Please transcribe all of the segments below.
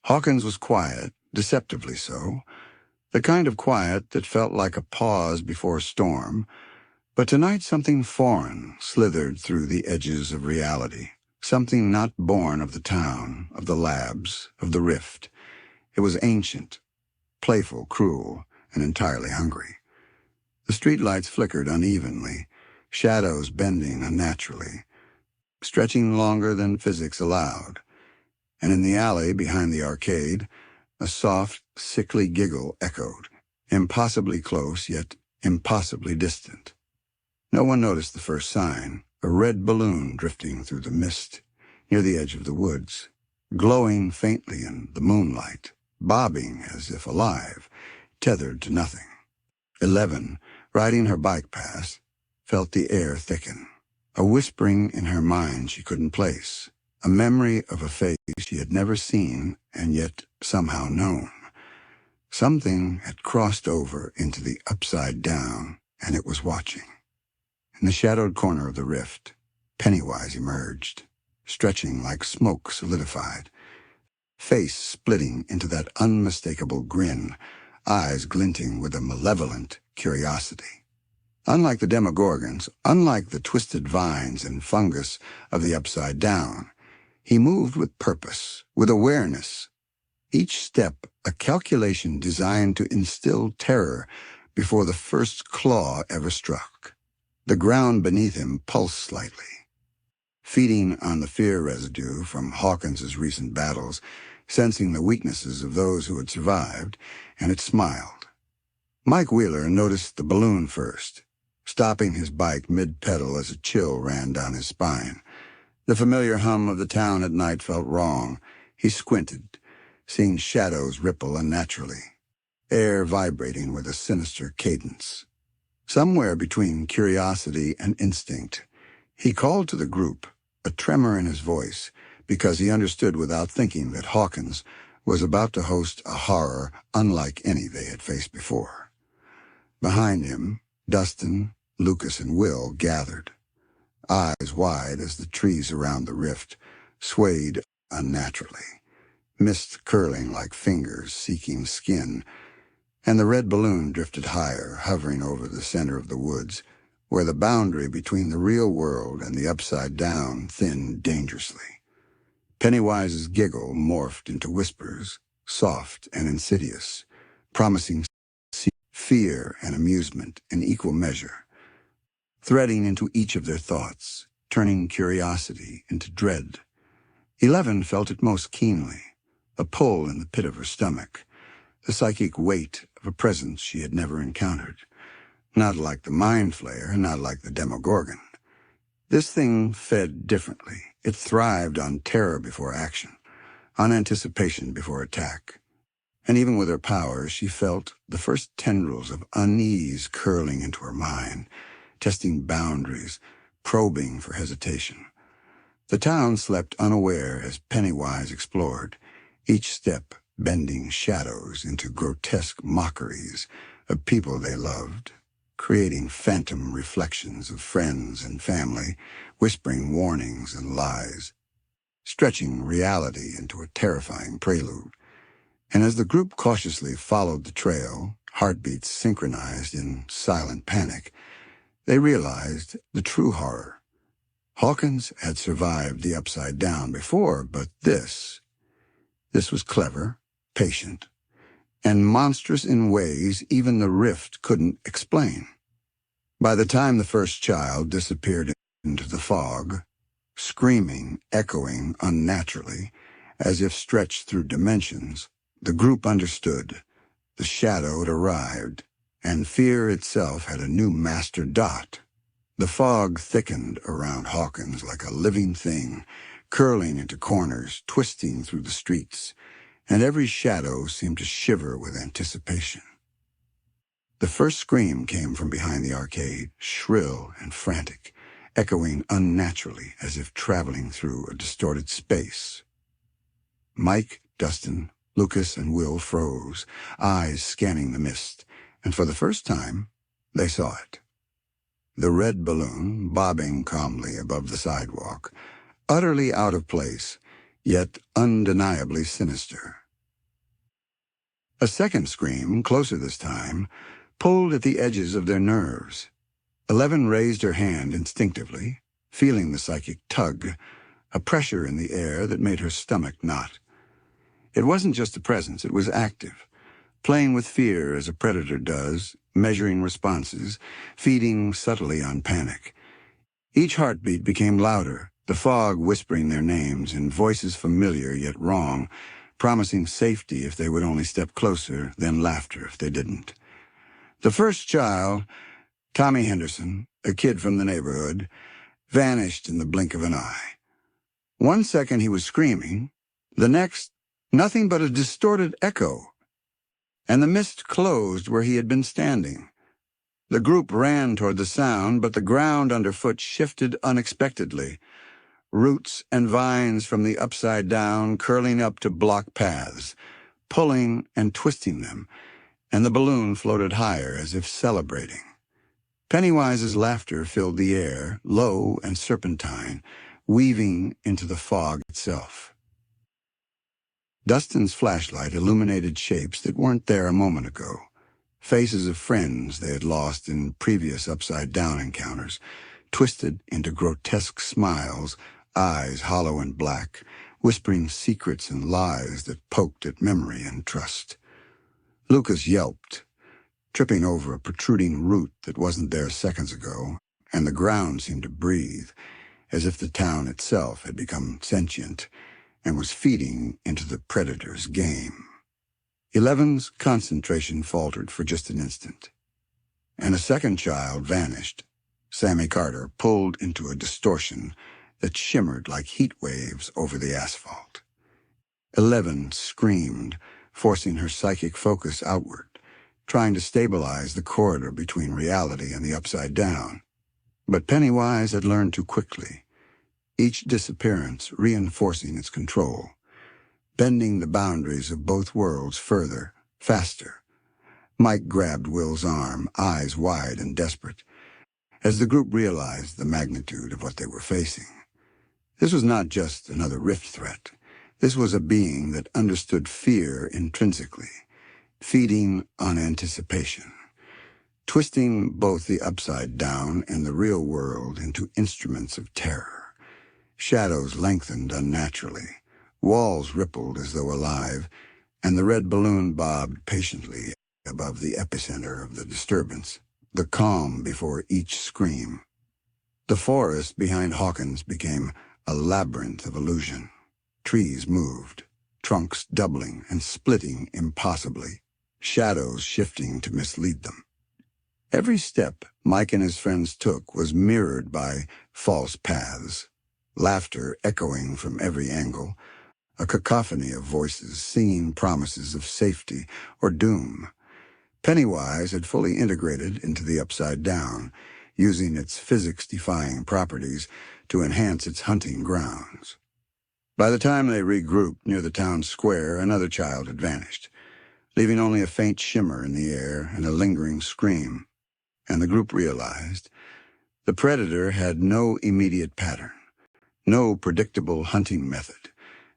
Hawkins was quiet, deceptively so, the kind of quiet that felt like a pause before a storm, but tonight something foreign slithered through the edges of reality, something not born of the town, of the labs, of the rift. It was ancient, playful, cruel, and entirely hungry. The streetlights flickered unevenly, shadows bending unnaturally, stretching longer than physics allowed, and in the alley behind the arcade, a soft, sickly giggle echoed, impossibly close yet impossibly distant. No one noticed the first sign, a red balloon drifting through the mist near the edge of the woods, glowing faintly in the moonlight, bobbing as if alive, tethered to nothing. 11, riding her bike past, felt the air thicken, a whispering in her mind she couldn't place, a memory of a face she had never seen and yet somehow known. Something had crossed over into the upside down, and it was watching. In the shadowed corner of the rift, Pennywise emerged, stretching like smoke solidified, face splitting into that unmistakable grin, eyes glinting with a malevolent curiosity. Unlike the Demogorgons, unlike the twisted vines and fungus of the upside down, he moved with purpose, with awareness, each step a calculation designed to instill terror before the first claw ever struck. The ground beneath him pulsed slightly, feeding on the fear residue from Hawkins's recent battles, sensing the weaknesses of those who had survived, and it smiled. Mike Wheeler noticed the balloon first, stopping his bike mid-pedal as a chill ran down his spine. The familiar hum of the town at night felt wrong. He squinted, seeing shadows ripple unnaturally, air vibrating with a sinister cadence. Somewhere between curiosity and instinct, he called to the group, a tremor in his voice, because he understood without thinking that Hawkins was about to host a horror unlike any they had faced before. Behind him, Dustin, Lucas, and Will gathered, eyes wide as the trees around the rift swayed unnaturally, mist curling like fingers seeking skin, and the red balloon drifted higher, hovering over the center of the woods, where the boundary between the real world and the upside down thinned dangerously. Pennywise's giggle morphed into whispers, soft and insidious, promising fear and amusement in equal measure, threading into each of their thoughts, turning curiosity into dread. 11 felt it most keenly, a pull in the pit of her stomach, the psychic weight of a presence she had never encountered. Not like the Mind Flayer, not like the Demogorgon. This thing fed differently. It thrived on terror before action, on anticipation before attack. And even with her powers, she felt the first tendrils of unease curling into her mind, testing boundaries, probing for hesitation. The town slept unaware as Pennywise explored, each step bending shadows into grotesque mockeries of people they loved, creating phantom reflections of friends and family, whispering warnings and lies, stretching reality into a terrifying prelude. And as the group cautiously followed the trail, heartbeats synchronized in silent panic, they realized the true horror. Hawkins had survived the upside down before, but this was clever, patient, and monstrous in ways even the rift couldn't explain. By the time the first child disappeared into the fog, screaming, echoing unnaturally, as if stretched through dimensions, the group understood. The shadow had arrived, and fear itself had a new master dot. The fog thickened around Hawkins like a living thing, curling into corners, twisting through the streets, and every shadow seemed to shiver with anticipation. The first scream came from behind the arcade, shrill and frantic, echoing unnaturally as if traveling through a distorted space. Mike, Dustin, Lucas, and Will froze, eyes scanning the mist, and for the first time, they saw it. The red balloon bobbing calmly above the sidewalk, utterly out of place, yet undeniably sinister. A second scream, closer this time, pulled at the edges of their nerves. 11 raised her hand instinctively, feeling the psychic tug, a pressure in the air that made her stomach knot. It wasn't just a presence, it was active, playing with fear as a predator does, measuring responses, feeding subtly on panic. Each heartbeat became louder, the fog whispering their names in voices familiar yet wrong, promising safety if they would only step closer, then laughter if they didn't. The first child, Tommy Henderson, a kid from the neighborhood, vanished in the blink of an eye. 1 second he was screaming, the next, nothing but a distorted echo, and the mist closed where he had been standing. The group ran toward the sound, but the ground underfoot shifted unexpectedly, roots and vines from the upside down curling up to block paths, pulling and twisting them, and the balloon floated higher as if celebrating. Pennywise's laughter filled the air, low and serpentine, weaving into the fog itself. Dustin's flashlight illuminated shapes that weren't there a moment ago, faces of friends they had lost in previous upside-down encounters, twisted into grotesque smiles, eyes hollow and black, whispering secrets and lies that poked at memory and trust. Lucas yelped, tripping over a protruding root that wasn't there seconds ago, and the ground seemed to breathe, as if the town itself had become sentient and was feeding into the predator's game. 11's concentration faltered for just an instant, and a second child vanished. Sammy Carter pulled into a distortion that shimmered like heat waves over the asphalt. 11 screamed, forcing her psychic focus outward, trying to stabilize the corridor between reality and the upside down. But Pennywise had learned too quickly, each disappearance reinforcing its control, bending the boundaries of both worlds further, faster. Mike grabbed Will's arm, eyes wide and desperate, as the group realized the magnitude of what they were facing. This was not just another rift threat. This was a being that understood fear intrinsically, feeding on anticipation, twisting both the upside down and the real world into instruments of terror. Shadows lengthened unnaturally, walls rippled as though alive, and the red balloon bobbed patiently above the epicenter of the disturbance, the calm before each scream. The forest behind Hawkins became a labyrinth of illusion. Trees moved, trunks doubling and splitting impossibly, shadows shifting to mislead them. Every step Mike and his friends took was mirrored by false paths, laughter echoing from every angle, a cacophony of voices singing promises of safety or doom. Pennywise had fully integrated into the upside down, using its physics-defying properties to enhance its hunting grounds. By the time they regrouped near the town square, another child had vanished, leaving only a faint shimmer in the air and a lingering scream. And the group realized the predator had no immediate pattern, no predictable hunting method.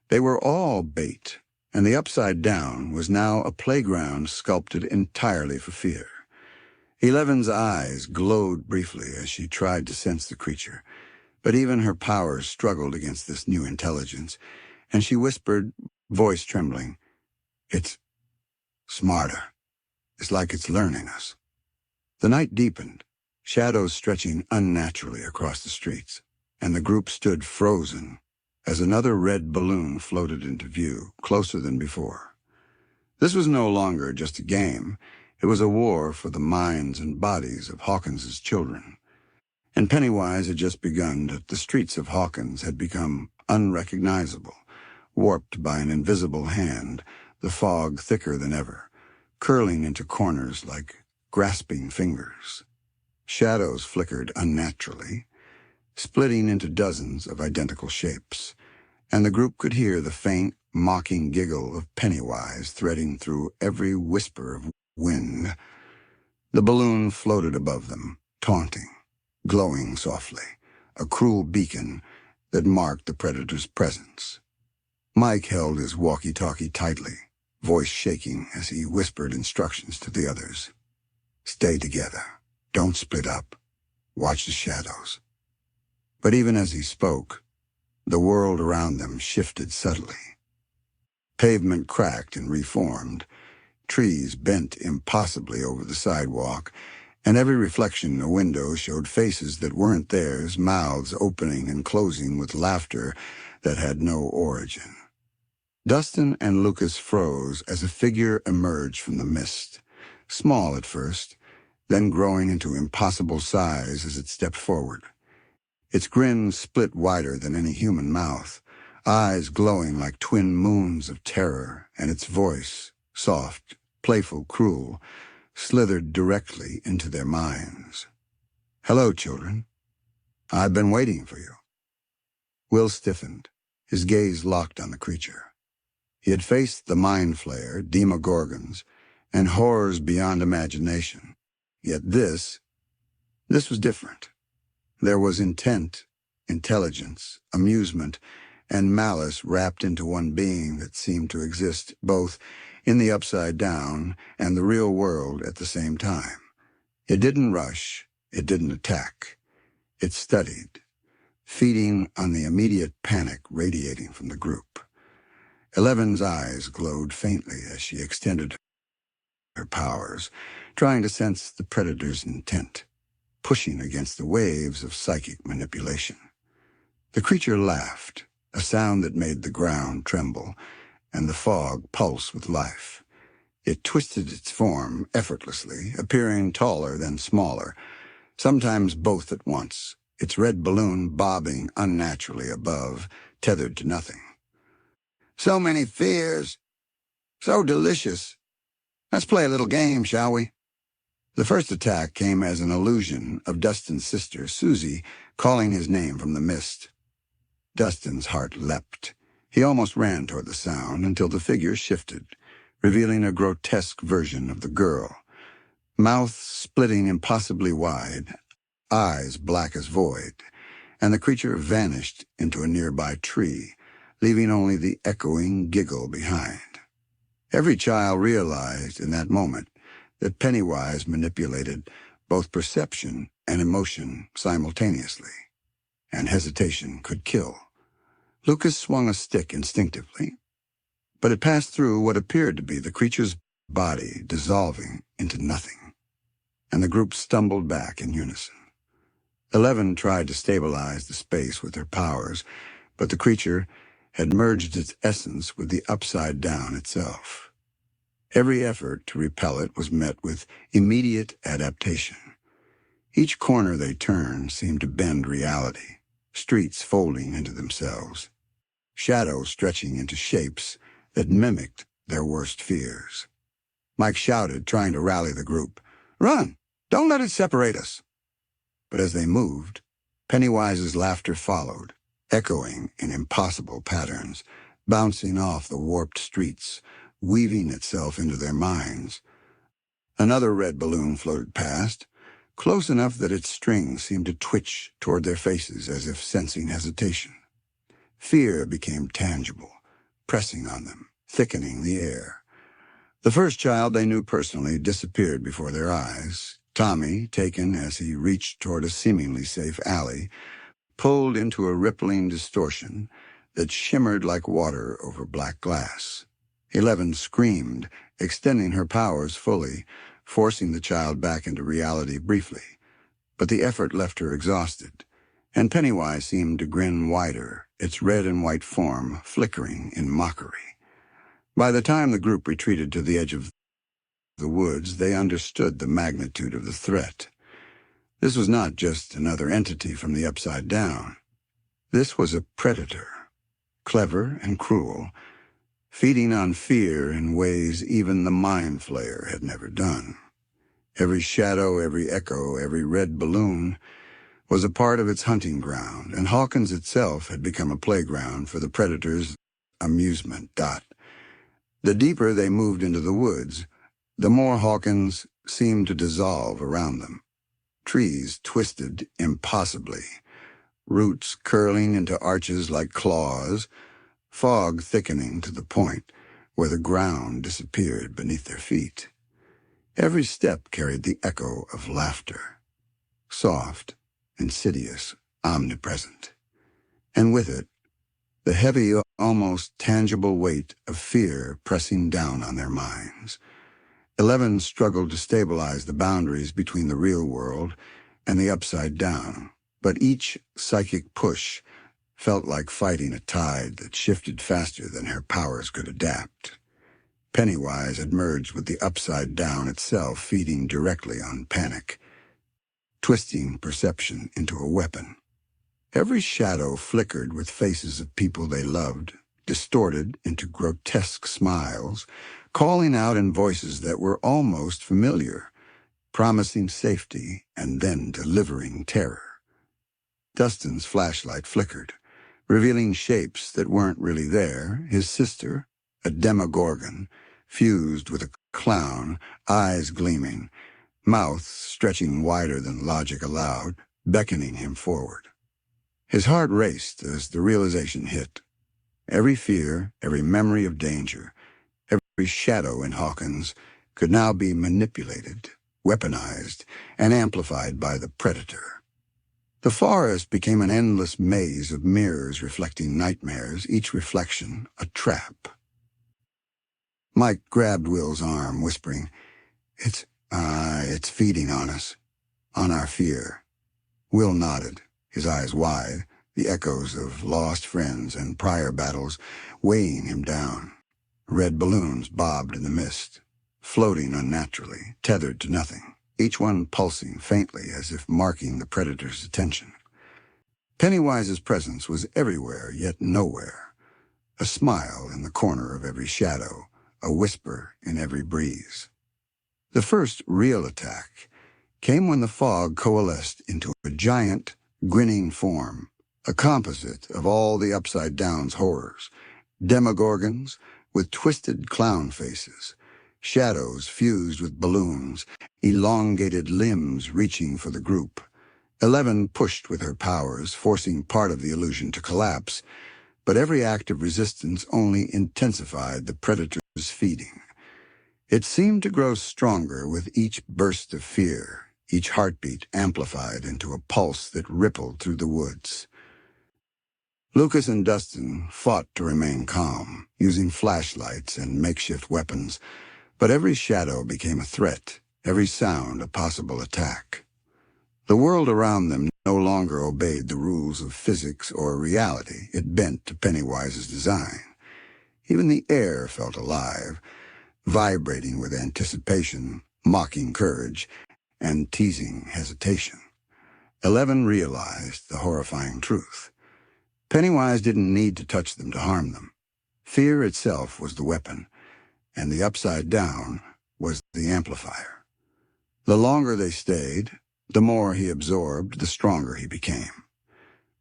They were all bait, and the upside down was now a playground sculpted entirely for fear. 11's eyes glowed briefly as she tried to sense the creature, but even her powers struggled against this new intelligence, and she whispered, voice trembling, "It's smarter. It's like it's learning us." The night deepened, shadows stretching unnaturally across the streets, and the group stood frozen as another red balloon floated into view, closer than before. This was no longer just a game. It was a war for the minds and bodies of Hawkins's children. And Pennywise had just begun that the streets of Hawkins had become unrecognizable, warped by an invisible hand, the fog thicker than ever, curling into corners like grasping fingers. Shadows flickered unnaturally, splitting into dozens of identical shapes, and the group could hear the faint, mocking giggle of Pennywise threading through every whisper of wind. The balloon floated above them, taunting, glowing softly, a cruel beacon that marked the predator's presence. Mike held his walkie-talkie tightly, voice shaking as he whispered instructions to the others. Stay together. Don't split up. Watch the shadows. But even as he spoke, the world around them shifted subtly. Pavement cracked and reformed. Trees bent impossibly over the sidewalk, and every reflection in a window showed faces that weren't theirs, mouths opening and closing with laughter that had no origin. Dustin and Lucas froze as a figure emerged from the mist, small at first, then growing into impossible size as it stepped forward. Its grin split wider than any human mouth, eyes glowing like twin moons of terror, and its voice, soft, playful, cruel, slithered directly into their minds. Hello, children. I've been waiting for you. Will stiffened, his gaze locked on the creature. He had faced the Mind Flayer, Demogorgons, and horrors beyond imagination. Yet this was different. There was intent, intelligence, amusement, and malice wrapped into one being that seemed to exist both in the Upside Down and the real world at the same time. It didn't rush, it didn't attack. It studied, feeding on the immediate panic radiating from the group. Eleven's eyes glowed faintly as she extended her powers, trying to sense the predator's intent, pushing against the waves of psychic manipulation. The creature laughed, a sound that made the ground tremble and the fog pulse with life. It twisted its form effortlessly, appearing taller than smaller, sometimes both at once, its red balloon bobbing unnaturally above, tethered to nothing. So many fears. So delicious. Let's play a little game, shall we? The first attack came as an illusion of Dustin's sister, Susie, calling his name from the mist. Dustin's heart leapt. He almost ran toward the sound until the figure shifted, revealing a grotesque version of the girl. Mouth splitting impossibly wide, eyes black as void, and the creature vanished into a nearby tree, leaving only the echoing giggle behind. Every child realized in that moment that Pennywise manipulated both perception and emotion simultaneously, and hesitation could kill. Lucas swung a stick instinctively, but it passed through what appeared to be the creature's body, dissolving into nothing, and the group stumbled back in unison. 11 tried to stabilize the space with her powers, but the creature had merged its essence with the Upside Down itself. Every effort to repel it was met with immediate adaptation. Each corner they turned seemed to bend reality, streets folding into themselves, shadows stretching into shapes that mimicked their worst fears. Mike shouted, trying to rally the group. "Run! Don't let it separate us!" But as they moved, Pennywise's laughter followed, echoing in impossible patterns, bouncing off the warped streets, weaving itself into their minds. Another red balloon floated past, close enough that its strings seemed to twitch toward their faces as if sensing hesitation. Fear became tangible, pressing on them, thickening the air. The first child they knew personally disappeared before their eyes. Tommy, taken as he reached toward a seemingly safe alley, pulled into a rippling distortion that shimmered like water over black glass. 11 screamed, extending her powers fully, forcing the child back into reality briefly. But the effort left her exhausted, and Pennywise seemed to grin wider, its red and white form flickering in mockery. By the time the group retreated to the edge of the woods, they understood the magnitude of the threat. This was not just another entity from the Upside Down. This was a predator, clever and cruel, feeding on fear in ways even the Mind Flayer had never done. Every shadow, every echo, every red balloon was a part of its hunting ground, and Hawkins itself had become a playground for the predator's amusement. The deeper they moved into the woods, the more Hawkins seemed to dissolve around them. Trees twisted impossibly, roots curling into arches like claws, fog thickening to the point where the ground disappeared beneath their feet. Every step carried the echo of laughter, soft, insidious, omnipresent. And with it, the heavy, almost tangible weight of fear pressing down on their minds. 11 struggled to stabilize the boundaries between the real world and the upside down, but each psychic push felt like fighting a tide that shifted faster than her powers could adapt. Pennywise had merged with the upside down itself, feeding directly on panic, twisting perception into a weapon. Every shadow flickered with faces of people they loved, distorted into grotesque smiles, calling out in voices that were almost familiar, promising safety and then delivering terror. Dustin's flashlight flickered, revealing shapes that weren't really there. His sister, a demogorgon, fused with a clown, eyes gleaming, mouth stretching wider than logic allowed, beckoning him forward. His heart raced as the realization hit. Every fear, every memory of danger, every shadow in Hawkins could now be manipulated, weaponized, and amplified by the predator. The forest became an endless maze of mirrors reflecting nightmares, each reflection a trap. Mike grabbed Will's arm, whispering, It's feeding on us, on our fear." Will nodded, his eyes wide, the echoes of lost friends and prior battles weighing him down. Red balloons bobbed in the mist, floating unnaturally, tethered to nothing, each one pulsing faintly as if marking the predator's attention. Pennywise's presence was everywhere, yet nowhere. A smile in the corner of every shadow, a whisper in every breeze. The first real attack came when the fog coalesced into a giant, grinning form, a composite of all the Upside Down's horrors, demogorgons with twisted clown faces, shadows fused with balloons, elongated limbs reaching for the group. 11 pushed with her powers, forcing part of the illusion to collapse, but every act of resistance only intensified the predator's feeding. It seemed to grow stronger with each burst of fear, each heartbeat amplified into a pulse that rippled through the woods. Lucas and Dustin fought to remain calm, using flashlights and makeshift weapons, but every shadow became a threat, every sound a possible attack. The world around them no longer obeyed the rules of physics or reality. It bent to Pennywise's design. Even the air felt alive, vibrating with anticipation, mocking courage, and teasing hesitation. 11 realized the horrifying truth. Pennywise didn't need to touch them to harm them. Fear itself was the weapon, and the Upside Down was the amplifier. The longer they stayed, the more he absorbed, the stronger he became.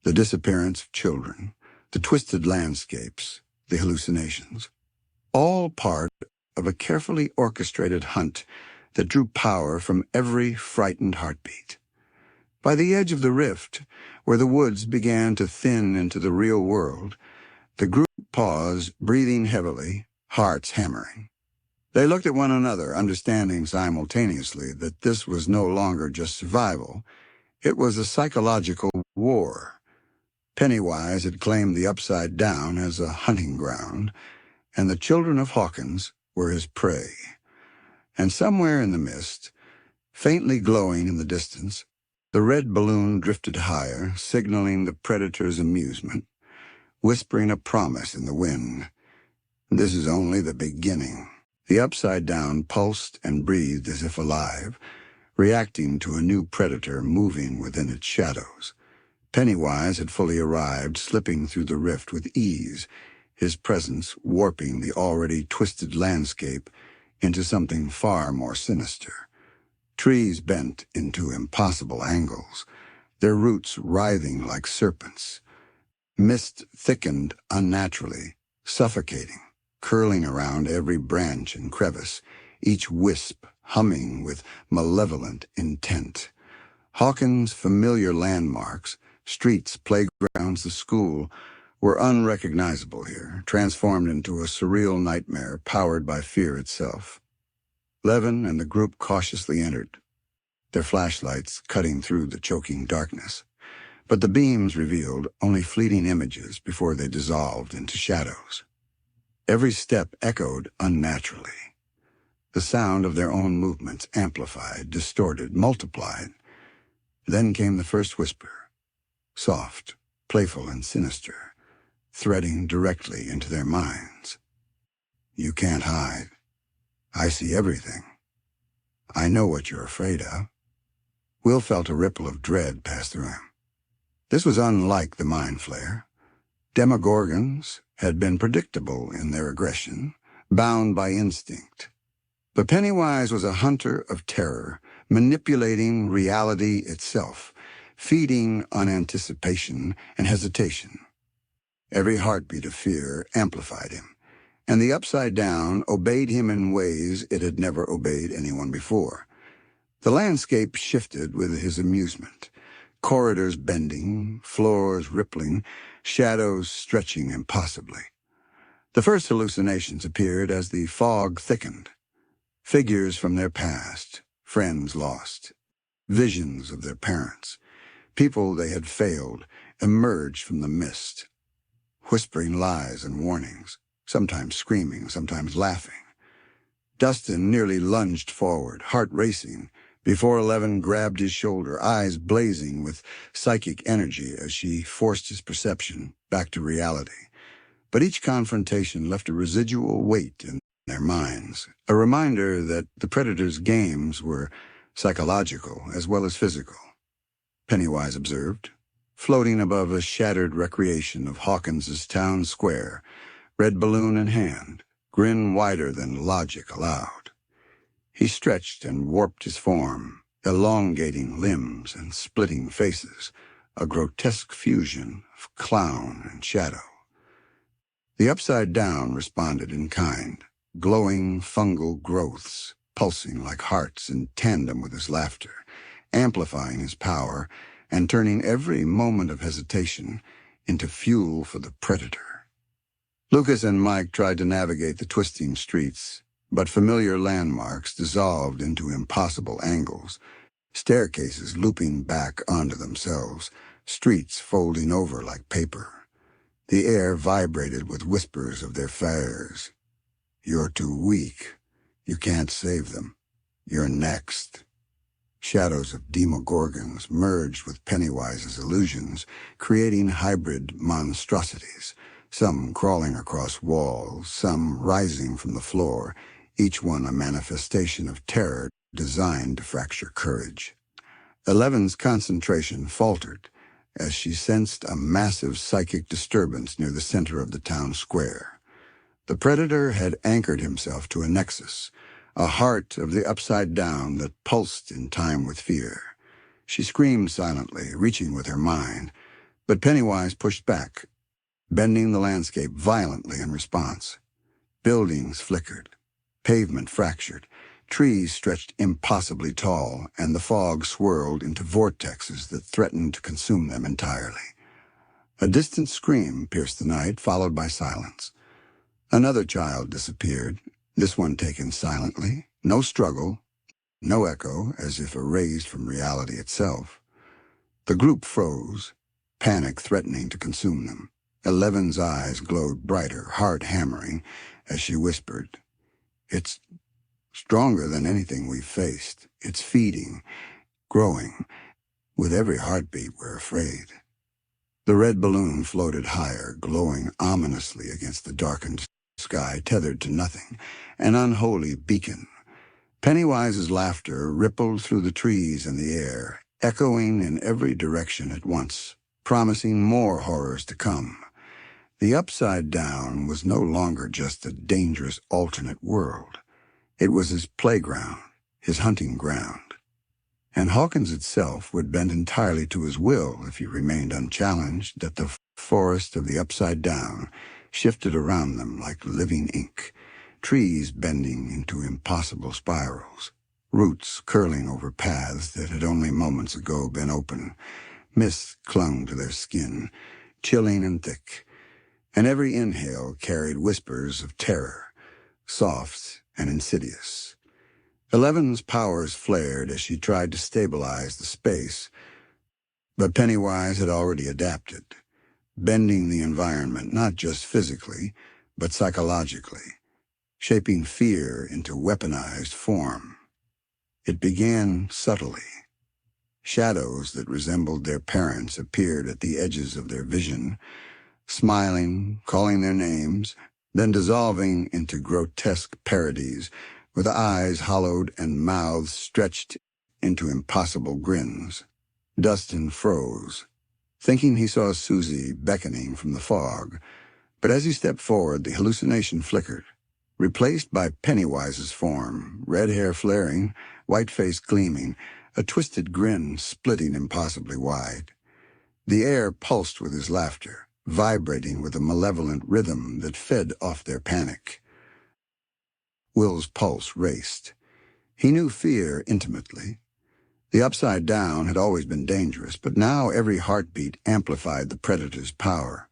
The disappearance of children, the twisted landscapes, the hallucinations, all part of a carefully orchestrated hunt that drew power from every frightened heartbeat. By the edge of the rift, where the woods began to thin into the real world, the group paused, breathing heavily, hearts hammering. They looked at one another, understanding simultaneously that this was no longer just survival. It was a psychological war. Pennywise had claimed the Upside Down as a hunting ground, and the children of Hawkins were his prey. And somewhere in the mist, faintly glowing in the distance, the red balloon drifted higher, signaling the predator's amusement, whispering a promise in the wind. This is only the beginning. The Upside Down pulsed and breathed as if alive, reacting to a new predator moving within its shadows. Pennywise had fully arrived, slipping through the rift with ease, his presence warping the already twisted landscape into something far more sinister. Trees bent into impossible angles, their roots writhing like serpents. Mist thickened unnaturally, suffocating, curling around every branch and crevice, each wisp humming with malevolent intent. Hawkins' familiar landmarks, streets, playgrounds, the school, were unrecognizable here, transformed into a surreal nightmare powered by fear itself. Levin and the group cautiously entered, their flashlights cutting through the choking darkness. But the beams revealed only fleeting images before they dissolved into shadows. Every step echoed unnaturally. The sound of their own movements amplified, distorted, multiplied. Then came the first whisper, soft, playful, and sinister, threading directly into their minds. "You can't hide. I see everything. I know what you're afraid of." Will felt a ripple of dread pass through him. This was unlike the Mind Flayer. Demogorgons had been predictable in their aggression, bound by instinct. But Pennywise was a hunter of terror, manipulating reality itself, feeding on anticipation and hesitation. Every heartbeat of fear amplified him, and the Upside Down obeyed him in ways it had never obeyed anyone before. The landscape shifted with his amusement, corridors bending, floors rippling, shadows stretching impossibly. The first hallucinations appeared as the fog thickened. Figures from their past, friends lost, visions of their parents, people they had failed, emerged from the mist, whispering lies and warnings, sometimes screaming, sometimes laughing. Dustin nearly lunged forward, heart racing, before Eleven grabbed his shoulder, eyes blazing with psychic energy as she forced his perception back to reality. But each confrontation left a residual weight in their minds, a reminder that the Predator's games were psychological as well as physical. Pennywise observed, floating above a shattered recreation of Hawkins's town square, red balloon in hand, grin wider than logic allowed. He stretched and warped his form, elongating limbs and splitting faces, a grotesque fusion of clown and shadow. The Upside Down responded in kind, glowing fungal growths, pulsing like hearts in tandem with his laughter, amplifying his power and turning every moment of hesitation into fuel for the Predator. Lucas and Mike tried to navigate the twisting streets, but familiar landmarks dissolved into impossible angles, staircases looping back onto themselves, streets folding over like paper. The air vibrated with whispers of their fears. "You're too weak. You can't save them. You're next." Shadows of demogorgons merged with Pennywise's illusions, creating hybrid monstrosities, some crawling across walls, some rising from the floor, each one a manifestation of terror designed to fracture courage. Eleven's concentration faltered as she sensed a massive psychic disturbance near the center of the town square. The Predator had anchored himself to a nexus, a heart of the Upside Down that pulsed in time with fear. She screamed silently, reaching with her mind, but Pennywise pushed back, bending the landscape violently in response. Buildings flickered, pavement fractured, trees stretched impossibly tall, and the fog swirled into vortexes that threatened to consume them entirely. A distant scream pierced the night, followed by silence. Another child disappeared, this one taken silently, no struggle, no echo, as if erased from reality itself. The group froze, panic threatening to consume them. Eleven's eyes glowed brighter, heart hammering, as she whispered, "It's stronger than anything we've faced. It's feeding, growing. With every heartbeat, we're afraid." The red balloon floated higher, glowing ominously against the darkened sky, tethered to nothing, an unholy beacon. Pennywise's laughter rippled through the trees and the air, echoing in every direction at once, promising more horrors to come. The Upside Down was no longer just a dangerous alternate world. It was his playground, his hunting ground. And Hawkins itself would bend entirely to his will if he remained unchallenged, that the forest of the Upside Down shifted around them like living ink, trees bending into impossible spirals, roots curling over paths that had only moments ago been open. Mist clung to their skin, chilling and thick. and every inhale carried whispers of terror, soft and insidious. Eleven's powers flared as she tried to stabilize the space, but Pennywise had already adapted, bending the environment not just physically, but psychologically, shaping fear into weaponized form. It began subtly. Shadows that resembled their parents appeared at the edges of their vision, smiling, calling their names, then dissolving into grotesque parodies with eyes hollowed and mouths stretched into impossible grins. Dustin froze, thinking he saw Susie beckoning from the fog, but as he stepped forward, the hallucination flickered, replaced by Pennywise's form, red hair flaring, white face gleaming, a twisted grin splitting impossibly wide. The air pulsed with his laughter, vibrating with a malevolent rhythm that fed off their panic. Will's pulse raced. He knew fear intimately. The Upside Down had always been dangerous, but now every heartbeat amplified the predator's power.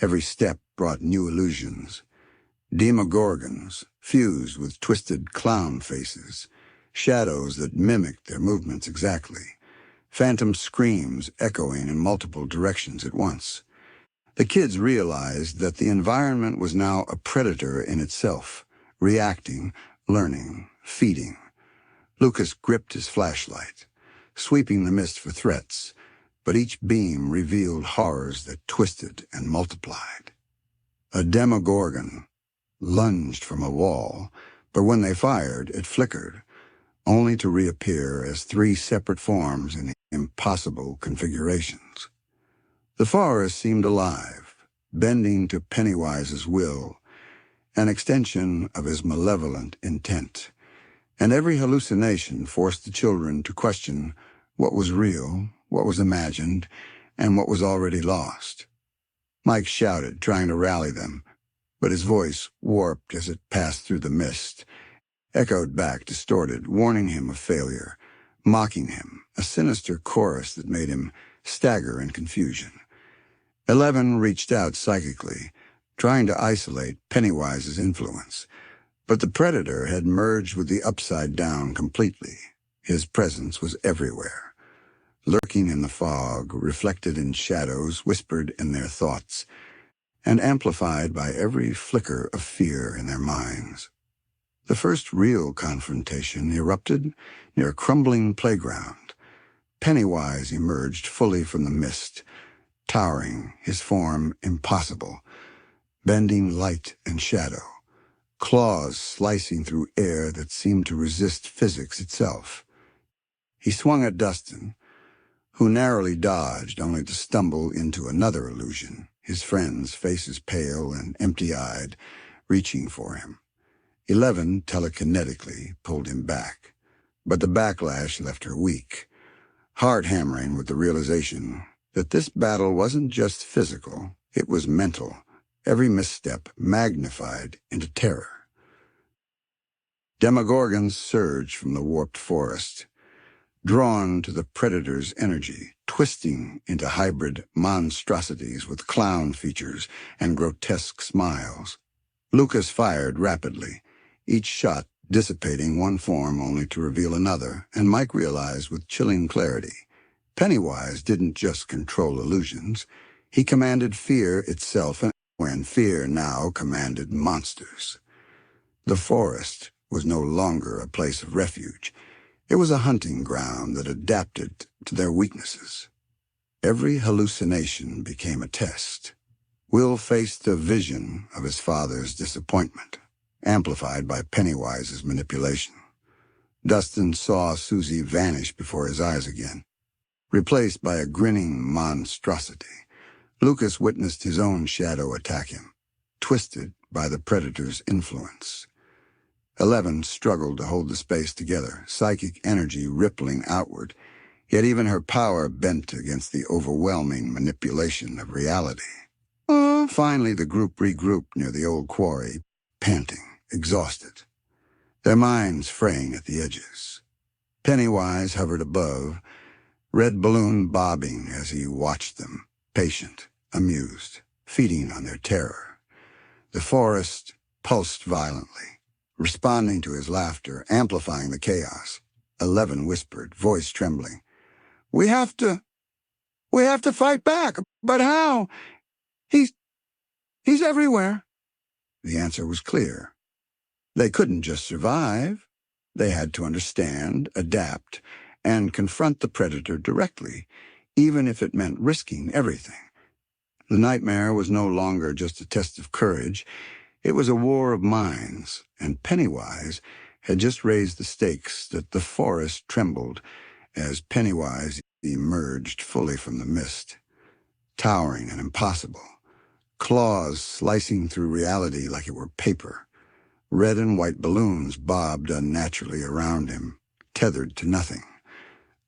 Every step brought new illusions. Demogorgons, fused with twisted clown faces, shadows that mimicked their movements exactly, phantom screams echoing in multiple directions at once. The kids realized that the environment was now a predator in itself, reacting, learning, feeding. Lucas gripped his flashlight, sweeping the mist for threats, but each beam revealed horrors that twisted and multiplied. A Demogorgon lunged from a wall, but when they fired, it flickered, only to reappear as three separate forms in impossible configurations. The forest seemed alive, bending to Pennywise's will, an extension of his malevolent intent. And every hallucination forced the children to question what was real, what was imagined, and what was already lost. Mike shouted, trying to rally them, but his voice, warped as it passed through the mist, echoed back distorted, warning him of failure, mocking him, a sinister chorus that made him stagger in confusion. 11 reached out psychically, trying to isolate Pennywise's influence, but the predator had merged with the Upside Down completely. His presence was everywhere, lurking in the fog, reflected in shadows, whispered in their thoughts, and amplified by every flicker of fear in their minds. The first real confrontation erupted near a crumbling playground. Pennywise emerged fully from the mist, towering, his form impossible, bending light and shadow, claws slicing through air that seemed to resist physics itself. He swung at Dustin, who narrowly dodged only to stumble into another illusion, his friends, faces pale and empty-eyed, reaching for him. 11 telekinetically pulled him back, but the backlash left her weak, heart-hammering with the realization that this battle wasn't just physical, it was mental, every misstep magnified into terror. Demogorgons surged from the warped forest, drawn to the predator's energy, twisting into hybrid monstrosities with clown features and grotesque smiles. Lucas fired rapidly, each shot dissipating one form only to reveal another, and Mike realized with chilling clarity, Pennywise didn't just control illusions, he commanded fear itself, and fear now commanded monsters. The forest was no longer a place of refuge. It was a hunting ground that adapted to their weaknesses. Every hallucination became a test. Will faced the vision of his father's disappointment, amplified by Pennywise's manipulation. Dustin saw Susie vanish before his eyes again, replaced by a grinning monstrosity. Lucas witnessed his own shadow attack him, twisted by the predator's influence. 11 struggled to hold the space together, psychic energy rippling outward, yet even her power bent against the overwhelming manipulation of reality. Finally, the group regrouped near the old quarry, panting, exhausted, their minds fraying at the edges. Pennywise hovered above, red balloon bobbing as he watched them, patient, amused. feeding on their terror. The forest pulsed violently, responding to his laughter, amplifying the chaos. 11 whispered, voice trembling. We have to fight back, but how? He's everywhere." The answer was clear. They couldn't just survive. They had to understand, adapt, and confront the predator directly, even if it meant risking everything. The nightmare was no longer just a test of courage. It was a war of minds, and Pennywise had just raised the stakes that the forest trembled as Pennywise emerged fully from the mist, towering and impossible, claws slicing through reality like it were paper. Red and white balloons bobbed unnaturally around him, tethered to nothing,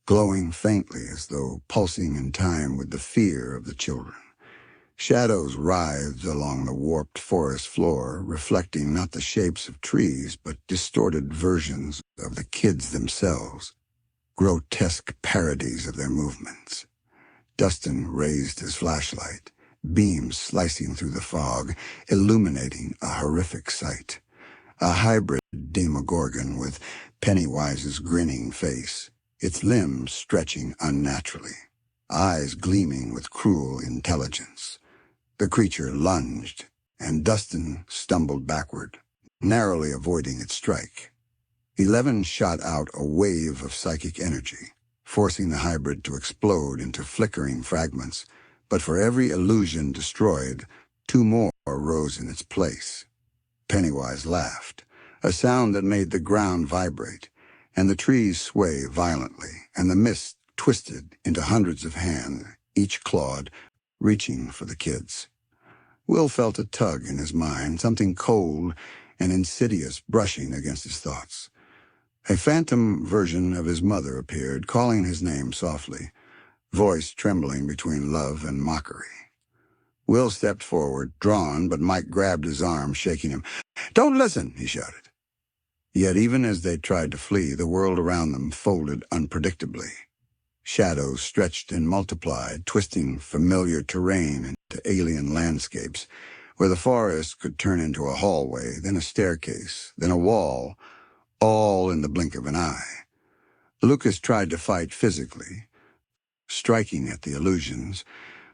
glowing faintly as though pulsing in time with the fear of the children. Shadows writhed along the warped forest floor, reflecting not the shapes of trees, but distorted versions of the kids themselves, grotesque parodies of their movements. Dustin raised his flashlight, beams slicing through the fog, illuminating a horrific sight. A hybrid Demogorgon with Pennywise's grinning face, its limbs stretching unnaturally, eyes gleaming with cruel intelligence. The creature lunged, and Dustin stumbled backward, narrowly avoiding its strike. 11 shot out a wave of psychic energy, forcing the hybrid to explode into flickering fragments, but for every illusion destroyed, 2 more rose in its place. Pennywise laughed, a sound that made the ground vibrate, and the trees sway violently, and the mist twisted into hundreds of hands, each clawed, reaching for the kids. Will felt a tug in his mind, something cold and insidious brushing against his thoughts. A phantom version of his mother appeared, calling his name softly, voice trembling between love and mockery. Will stepped forward, drawn, but Mike grabbed his arm, shaking him. "Don't listen," he shouted. Yet even as they tried to flee, the world around them folded unpredictably. Shadows stretched and multiplied, twisting familiar terrain into alien landscapes, where the forest could turn into a hallway, then a staircase, then a wall, all in the blink of an eye. Lucas tried to fight physically, striking at the illusions,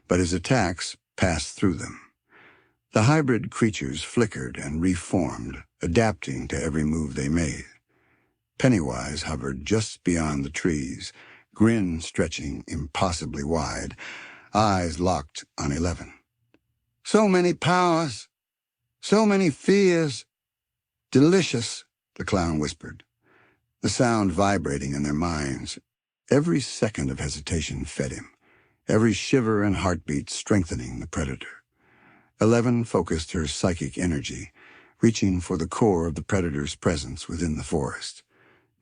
but his attacks passed through them. The hybrid creatures flickered and reformed, adapting to every move they made. Pennywise hovered just beyond the trees, grin stretching impossibly wide, eyes locked on 11. "So many powers, so many fears. Delicious," the clown whispered, the sound vibrating in their minds. Every second of hesitation fed him, every shiver and heartbeat strengthening the predator. 11 focused her psychic energy, reaching for the core of the predator's presence within the forest.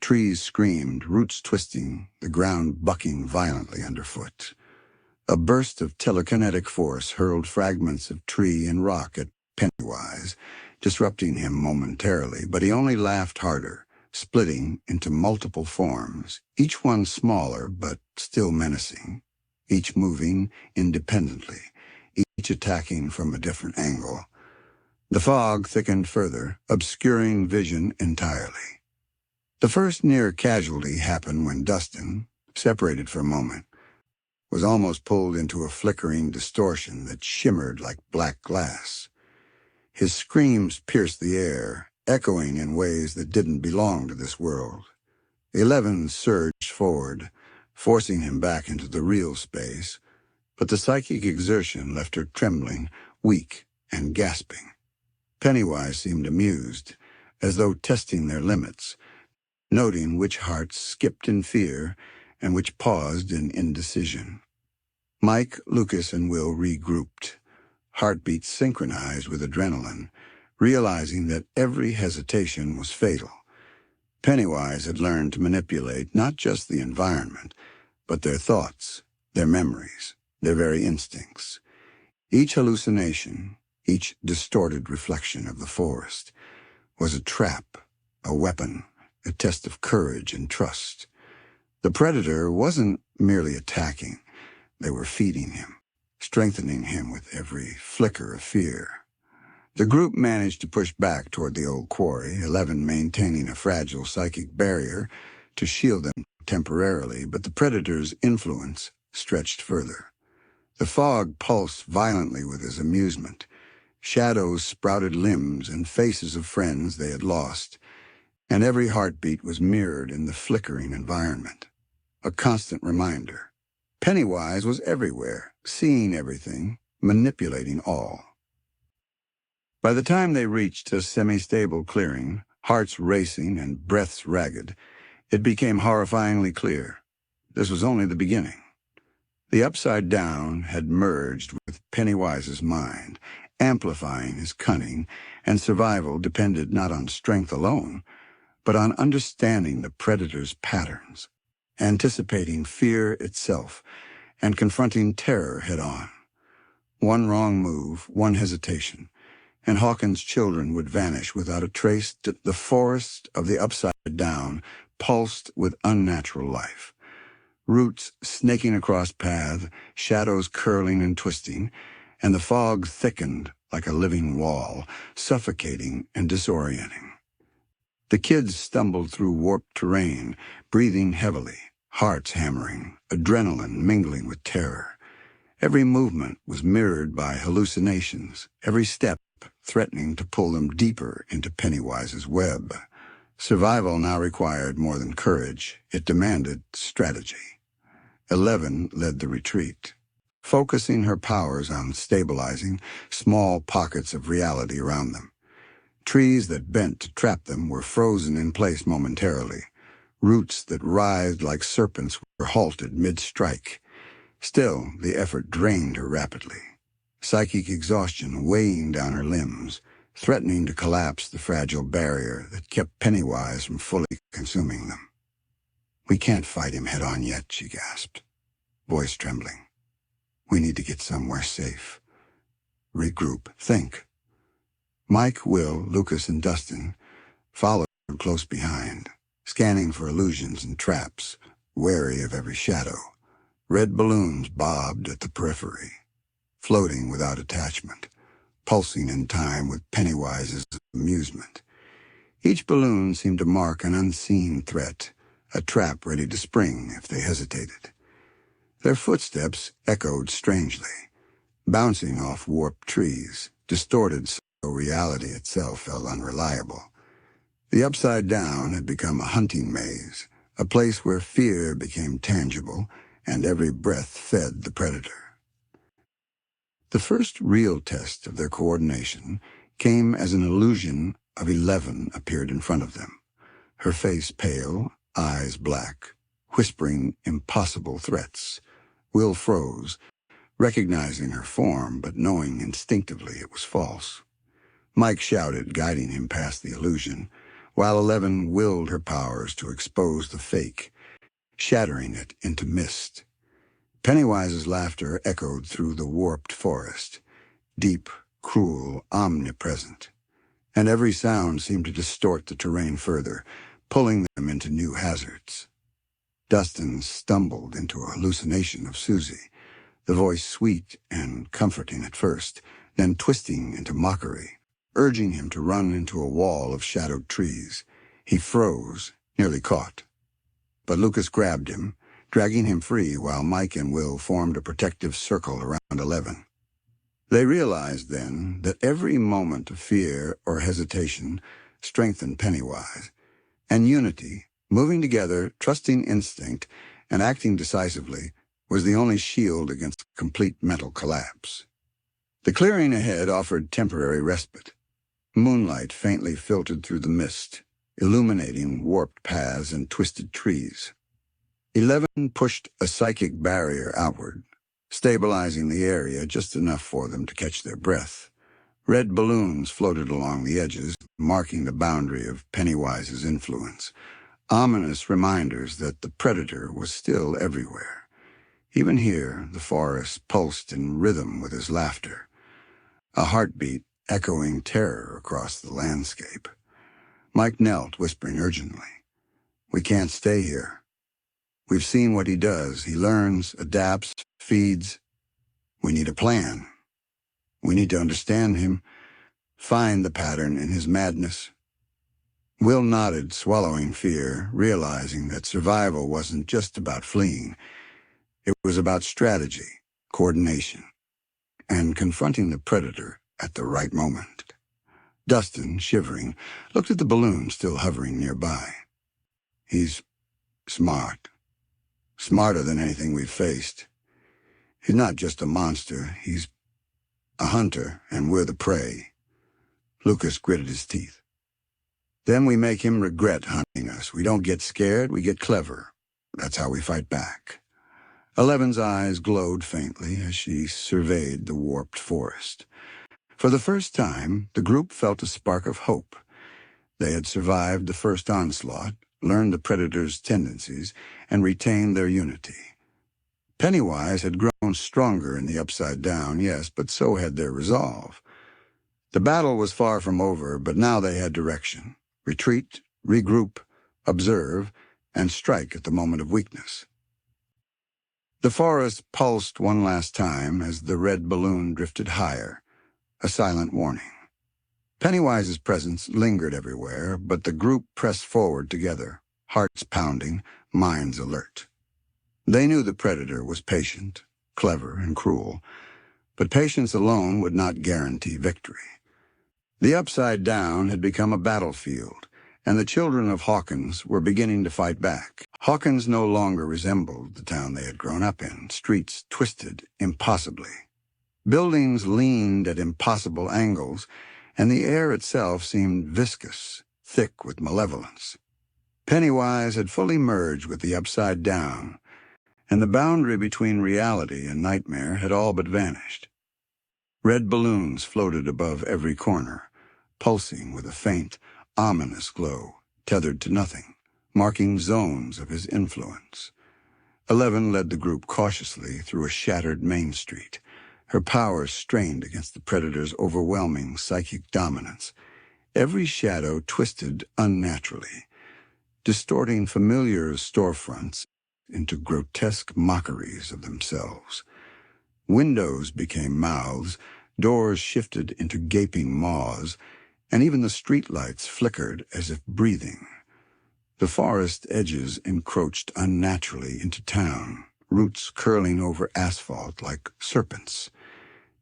Trees screamed, roots twisting, the ground bucking violently underfoot. A burst of telekinetic force hurled fragments of tree and rock at Pennywise, disrupting him momentarily, but he only laughed harder, splitting into multiple forms, each one smaller but still menacing, each moving independently, each attacking from a different angle. The fog thickened further, obscuring vision entirely. The first near casualty happened when Dustin, separated for a moment, was almost pulled into a flickering distortion that shimmered like black glass. His screams pierced the air, echoing in ways that didn't belong to this world. 11 surged forward, forcing him back into the real space, but the psychic exertion left her trembling, weak, and gasping. Pennywise seemed amused, as though testing their limits, noting which hearts skipped in fear and which paused in indecision. Mike, Lucas, and Will regrouped, heartbeats synchronized with adrenaline, realizing that every hesitation was fatal. Pennywise had learned to manipulate not just the environment, but their thoughts, their memories, their very instincts. Each hallucination, each distorted reflection of the forest, was a trap, a weapon, a test of courage and trust. The predator wasn't merely attacking, they were feeding him, strengthening him with every flicker of fear. The group managed to push back toward the old quarry, 11 maintaining a fragile psychic barrier to shield them temporarily, but the predator's influence stretched further. The fog pulsed violently with his amusement. Shadows sprouted limbs and faces of friends they had lost, and every heartbeat was mirrored in the flickering environment. A constant reminder. Pennywise was everywhere, seeing everything, manipulating all. By the time they reached a semi-stable clearing, hearts racing and breaths ragged, it became horrifyingly clear. This was only the beginning. The Upside Down had merged with Pennywise's mind, amplifying his cunning, and survival depended not on strength alone, but on understanding the predator's patterns, anticipating fear itself, and confronting terror head-on. One wrong move, one hesitation, and Hawkins' children would vanish without a trace. The forest of the Upside Down pulsed with unnatural life. Roots snaking across paths, shadows curling and twisting, and the fog thickened like a living wall, suffocating and disorienting. The kids stumbled through warped terrain, breathing heavily, hearts hammering, adrenaline mingling with terror. Every movement was mirrored by hallucinations, every step threatening to pull them deeper into Pennywise's web. Survival now required more than courage. It demanded strategy. 11 led the retreat, focusing her powers on stabilizing small pockets of reality around them. Trees that bent to trap them were frozen in place momentarily. Roots that writhed like serpents were halted mid-strike. Still, the effort drained her rapidly. Psychic exhaustion weighing down her limbs, threatening to collapse the fragile barrier that kept Pennywise from fully consuming them. "We can't fight him head-on yet," she gasped, voice trembling. "We need to get somewhere safe. Regroup, think." Mike, Will, Lucas, and Dustin followed close behind, scanning for illusions and traps, wary of every shadow. Red balloons bobbed at the periphery, floating without attachment, pulsing in time with Pennywise's amusement. Each balloon seemed to mark an unseen threat, a trap ready to spring if they hesitated. Their footsteps echoed strangely, bouncing off warped trees, distorted so reality itself felt unreliable. The Upside Down had become a hunting maze, a place where fear became tangible and every breath fed the predator. The first real test of their coordination came as an illusion of 11 appeared in front of them, her face pale, eyes black, whispering impossible threats. Will froze, recognizing her form but knowing instinctively it was false. Mike shouted, guiding him past the illusion, while 11 willed her powers to expose the fake, shattering it into mist. Pennywise's laughter echoed through the warped forest, deep, cruel, omnipresent, and every sound seemed to distort the terrain further, pulling them into new hazards. Dustin stumbled into a hallucination of Susie, the voice sweet and comforting at first, then twisting into mockery, urging him to run into a wall of shadowed trees. He froze, nearly caught. But Lucas grabbed him, dragging him free while Mike and Will formed a protective circle around 11. They realized then that every moment of fear or hesitation strengthened Pennywise, and unity, moving together, trusting instinct, and acting decisively, was the only shield against complete mental collapse. The clearing ahead offered temporary respite. Moonlight faintly filtered through the mist, illuminating warped paths and twisted trees. 11 pushed a psychic barrier outward, stabilizing the area just enough for them to catch their breath. Red balloons floated along the edges, marking the boundary of Pennywise's influence, ominous reminders that the predator was still everywhere. Even here, the forest pulsed in rhythm with his laughter, a heartbeat echoing terror across the landscape. Mike knelt, whispering urgently, "We can't stay here. We've seen what he does. He learns, adapts, feeds. We need a plan. We need to understand him, find the pattern in his madness. Will nodded, swallowing fear, realizing that survival wasn't just about fleeing. It was about strategy, coordination, and confronting the predator at the right moment. Dustin, shivering, looked at the balloon still hovering nearby. He's smart. Smarter than anything we've faced. He's not just a monster, he's a hunter, and we're the prey. Lucas gritted his teeth. Then we make him regret hunting us. We don't get scared, we get clever. That's how we fight back. Eleven's eyes glowed faintly as she surveyed the warped forest. For the first time, the group felt a spark of hope. They had survived the first onslaught, learned the predator's tendencies, and retained their unity. Pennywise had grown stronger in the Upside Down, yes, but so had their resolve. The battle was far from over, but now they had direction. Retreat, regroup, observe, and strike at the moment of weakness. The forest pulsed one last time as the red balloon drifted higher, a silent warning. Pennywise's presence lingered everywhere, but the group pressed forward together, hearts pounding, minds alert. They knew the predator was patient, clever, and cruel, but patience alone would not guarantee victory. The Upside Down had become a battlefield, and the children of Hawkins were beginning to fight back. Hawkins no longer resembled the town they had grown up in, streets twisted impossibly. Buildings leaned at impossible angles, and the air itself seemed viscous, thick with malevolence. Pennywise had fully merged with the Upside Down, and the boundary between reality and nightmare had all but vanished. Red balloons floated above every corner, pulsing with a faint, ominous glow, tethered to nothing, marking zones of his influence. 11 led the group cautiously through a shattered main street, her powers strained against the predator's overwhelming psychic dominance. Every shadow twisted unnaturally, distorting familiar storefronts into grotesque mockeries of themselves. Windows became mouths, doors shifted into gaping maws, and even the streetlights flickered as if breathing. The forest edges encroached unnaturally into town, roots curling over asphalt like serpents.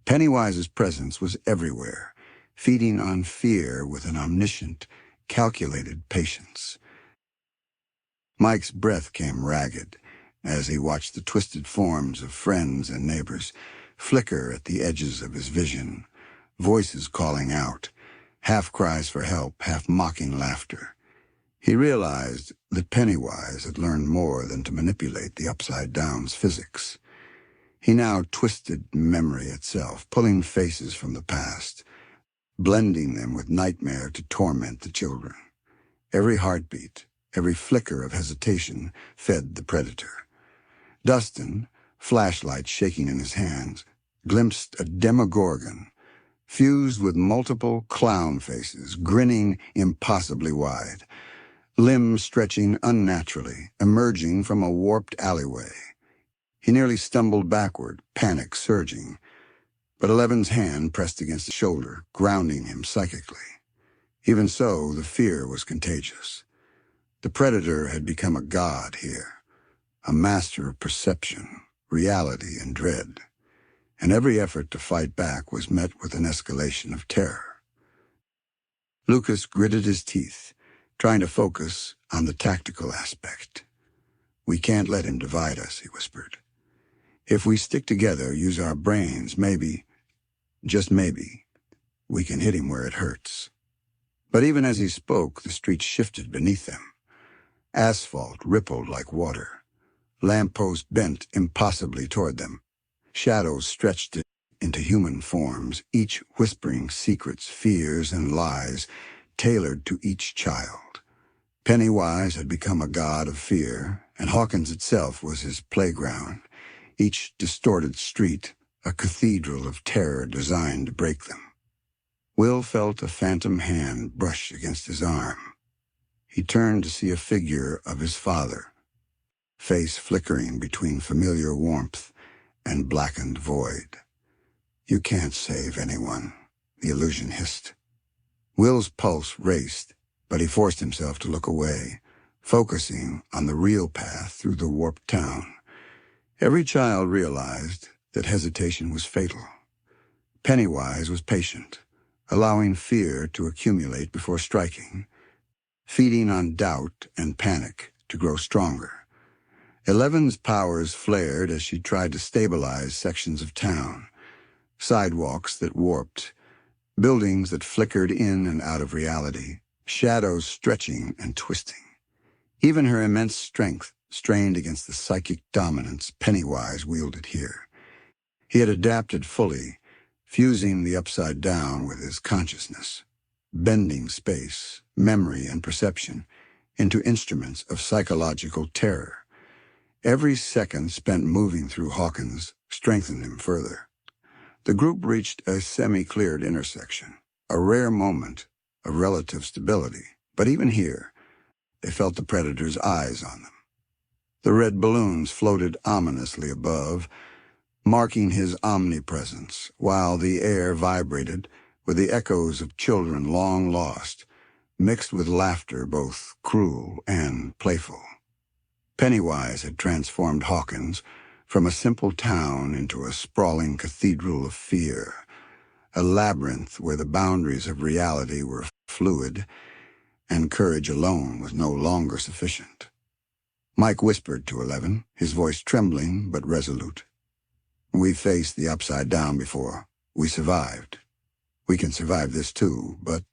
Pennywise's presence was everywhere, feeding on fear with an omniscient, calculated patience. Mike's breath came ragged as he watched the twisted forms of friends and neighbors flicker at the edges of his vision, voices calling out, half cries for help, half mocking laughter. He realized that Pennywise had learned more than to manipulate the Upside Down's physics. He now twisted memory itself, pulling faces from the past, blending them with nightmare to torment the children. Every heartbeat, every flicker of hesitation fed the predator. Dustin, flashlight shaking in his hands, glimpsed a demogorgon, fused with multiple clown faces, grinning impossibly wide, limbs stretching unnaturally, emerging from a warped alleyway. He nearly stumbled backward, panic surging, but 11's hand pressed against his shoulder, grounding him psychically. Even so, the fear was contagious. The predator had become a god here, a master of perception, reality, and dread, and every effort to fight back was met with an escalation of terror. Lucas gritted his teeth, trying to focus on the tactical aspect. "We can't let him divide us," he whispered. "If we stick together, use our brains, maybe, just maybe, we can hit him where it hurts." But even as he spoke, the streets shifted beneath them. Asphalt rippled like water. Lampposts bent impossibly toward them. Shadows stretched into human forms, each whispering secrets, fears, and lies, tailored to each child. Pennywise had become a god of fear, and Hawkins itself was his playground, each distorted street a cathedral of terror designed to break them. Will felt a phantom hand brush against his arm. He turned to see a figure of his father, face flickering between familiar warmth and blackened void. You can't save anyone, the illusion hissed. Will's pulse raced, but he forced himself to look away, focusing on the real path through the warped town. Every child realized that hesitation was fatal. Pennywise was patient, allowing fear to accumulate before striking, feeding on doubt and panic to grow stronger. Eleven's powers flared as she tried to stabilize sections of town, sidewalks that warped, buildings that flickered in and out of reality, shadows stretching and twisting. Even her immense strength strained against the psychic dominance Pennywise wielded here. He had adapted fully, fusing the upside down with his consciousness, bending space, memory, and perception into instruments of psychological terror. Every second spent moving through Hawkins strengthened him further. The group reached a semi-cleared intersection, a rare moment of relative stability, but even here, they felt the predator's eyes on them. The red balloons floated ominously above, marking his omnipresence, while the air vibrated with the echoes of children long lost, mixed with laughter both cruel and playful. Pennywise had transformed Hawkins from a simple town into a sprawling cathedral of fear, a labyrinth where the boundaries of reality were fluid and courage alone was no longer sufficient. Mike whispered to 11, his voice trembling but resolute. "We faced the upside down before. We survived. We can survive this too, but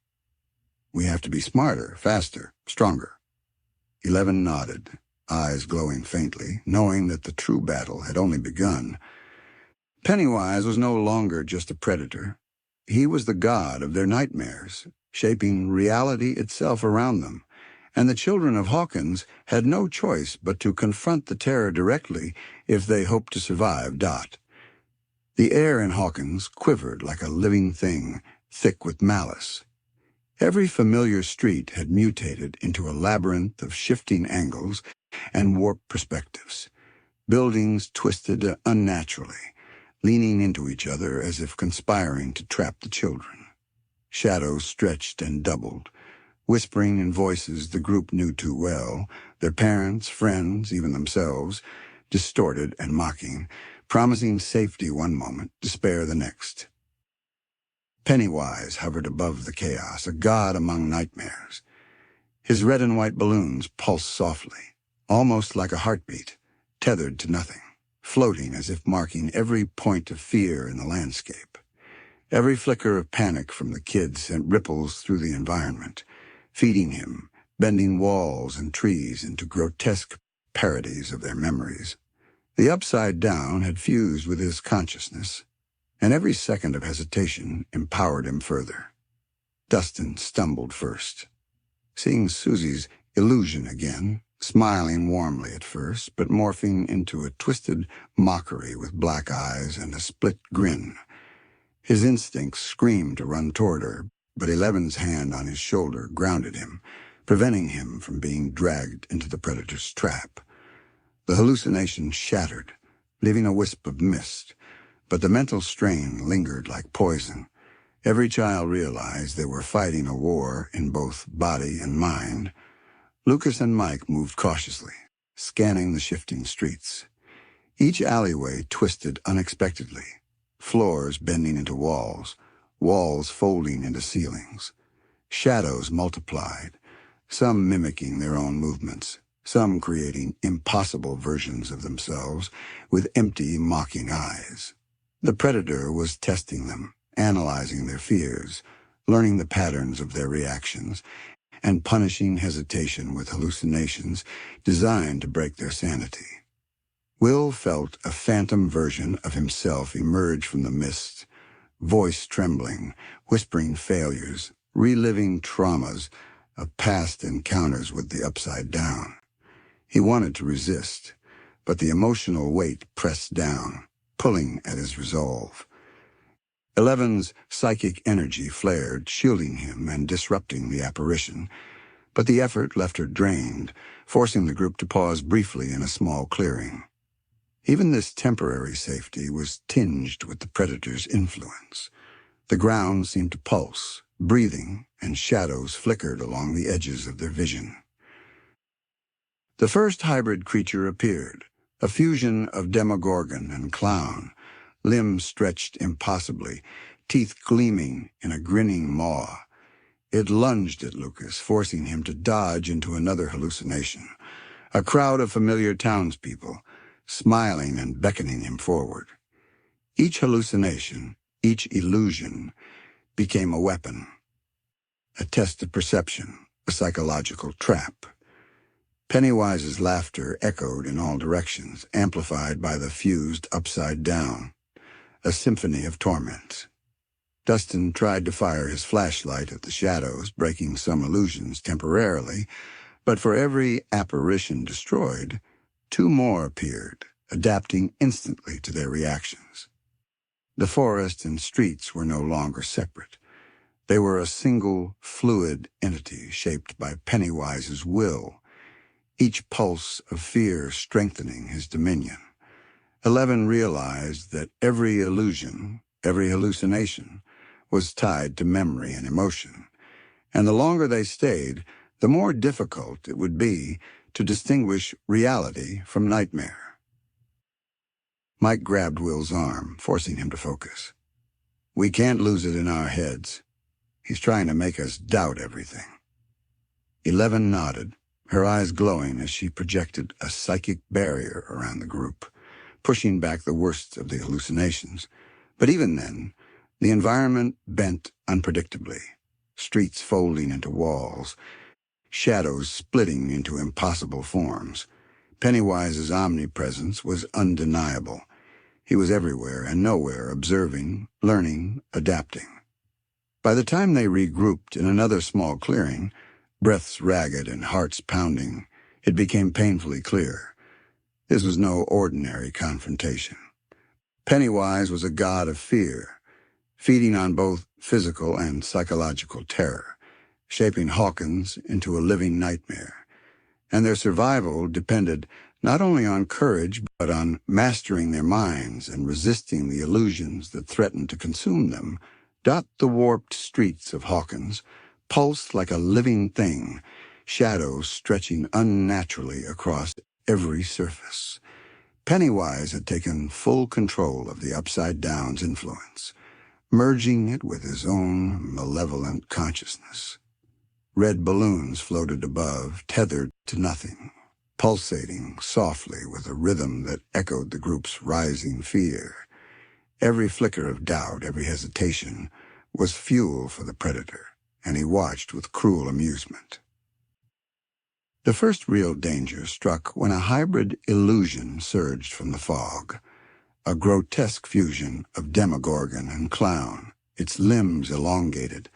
we have to be smarter, faster, stronger." 11 nodded, eyes glowing faintly, knowing that the true battle had only begun. Pennywise was no longer just a predator. He was the god of their nightmares, shaping reality itself around them, and the children of Hawkins had no choice but to confront the terror directly if they hoped to survive. The air in Hawkins quivered like a living thing, thick with malice. Every familiar street had mutated into a labyrinth of shifting angles and warped perspectives. Buildings twisted unnaturally, leaning into each other as if conspiring to trap the children. Shadows stretched and doubled, whispering in voices the group knew too well, their parents, friends, even themselves, distorted and mocking, promising safety one moment, despair the next. Pennywise hovered above the chaos, a god among nightmares. His red and white balloons pulsed softly, almost like a heartbeat, tethered to nothing, floating as if marking every point of fear in the landscape. Every flicker of panic from the kids sent ripples through the environment, feeding him, bending walls and trees into grotesque parodies of their memories. The upside down had fused with his consciousness, and every second of hesitation empowered him further. Dustin stumbled first, seeing Susie's illusion again, smiling warmly at first, but morphing into a twisted mockery with black eyes and a split grin. His instincts screamed to run toward her, but 11's hand on his shoulder grounded him, preventing him from being dragged into the predator's trap. The hallucination shattered, leaving a wisp of mist, but the mental strain lingered like poison. Every child realized they were fighting a war in both body and mind. Lucas and Mike moved cautiously, scanning the shifting streets. Each alleyway twisted unexpectedly, floors bending into walls, walls folding into ceilings. Shadows multiplied, some mimicking their own movements, some creating impossible versions of themselves with empty, mocking eyes. The predator was testing them, analyzing their fears, learning the patterns of their reactions, and punishing hesitation with hallucinations designed to break their sanity. Will felt a phantom version of himself emerge from the mist, voice trembling, whispering failures, reliving traumas of past encounters with the upside down. He wanted to resist, but the emotional weight pressed down, pulling at his resolve. 11's psychic energy flared, shielding him and disrupting the apparition, but the effort left her drained, forcing the group to pause briefly in a small clearing. Even this temporary safety was tinged with the predator's influence. The ground seemed to pulse, breathing, and shadows flickered along the edges of their vision. The first hybrid creature appeared, a fusion of Demogorgon and clown, limbs stretched impossibly, teeth gleaming in a grinning maw. It lunged at Lucas, forcing him to dodge into another hallucination. A crowd of familiar townspeople, smiling and beckoning him forward. Each hallucination, each illusion, became a weapon. A test of perception, a psychological trap. Pennywise's laughter echoed in all directions, amplified by the fused upside down. A symphony of torment. Dustin tried to fire his flashlight at the shadows, breaking some illusions temporarily, but for every apparition destroyed, two more appeared, adapting instantly to their reactions. The forest and streets were no longer separate. They were a single, fluid entity shaped by Pennywise's will, each pulse of fear strengthening his dominion. 11 realized that every illusion, every hallucination, was tied to memory and emotion, and the longer they stayed, the more difficult it would be to distinguish reality from nightmare. Mike grabbed Will's arm, forcing him to focus. "We can't lose it in our heads. He's trying to make us doubt everything." 11 nodded, her eyes glowing as she projected a psychic barrier around the group, pushing back the worst of the hallucinations. But even then, the environment bent unpredictably, streets folding into walls, shadows splitting into impossible forms. Pennywise's omnipresence was undeniable. He was everywhere and nowhere, observing, learning, adapting. By the time they regrouped in another small clearing, breaths ragged and hearts pounding, it became painfully clear. This was no ordinary confrontation. Pennywise was a god of fear, feeding on both physical and psychological terror, shaping Hawkins into a living nightmare. And their survival depended not only on courage, but on mastering their minds and resisting the illusions that threatened to consume them. The warped streets of Hawkins pulsed like a living thing, shadows stretching unnaturally across every surface. Pennywise had taken full control of the Upside Down's influence, merging it with his own malevolent consciousness. Red balloons floated above, tethered to nothing, pulsating softly with a rhythm that echoed the group's rising fear. Every flicker of doubt, every hesitation, was fuel for the predator, and he watched with cruel amusement. The first real danger struck when a hybrid illusion surged from the fog, a grotesque fusion of Demogorgon and clown, its limbs elongated,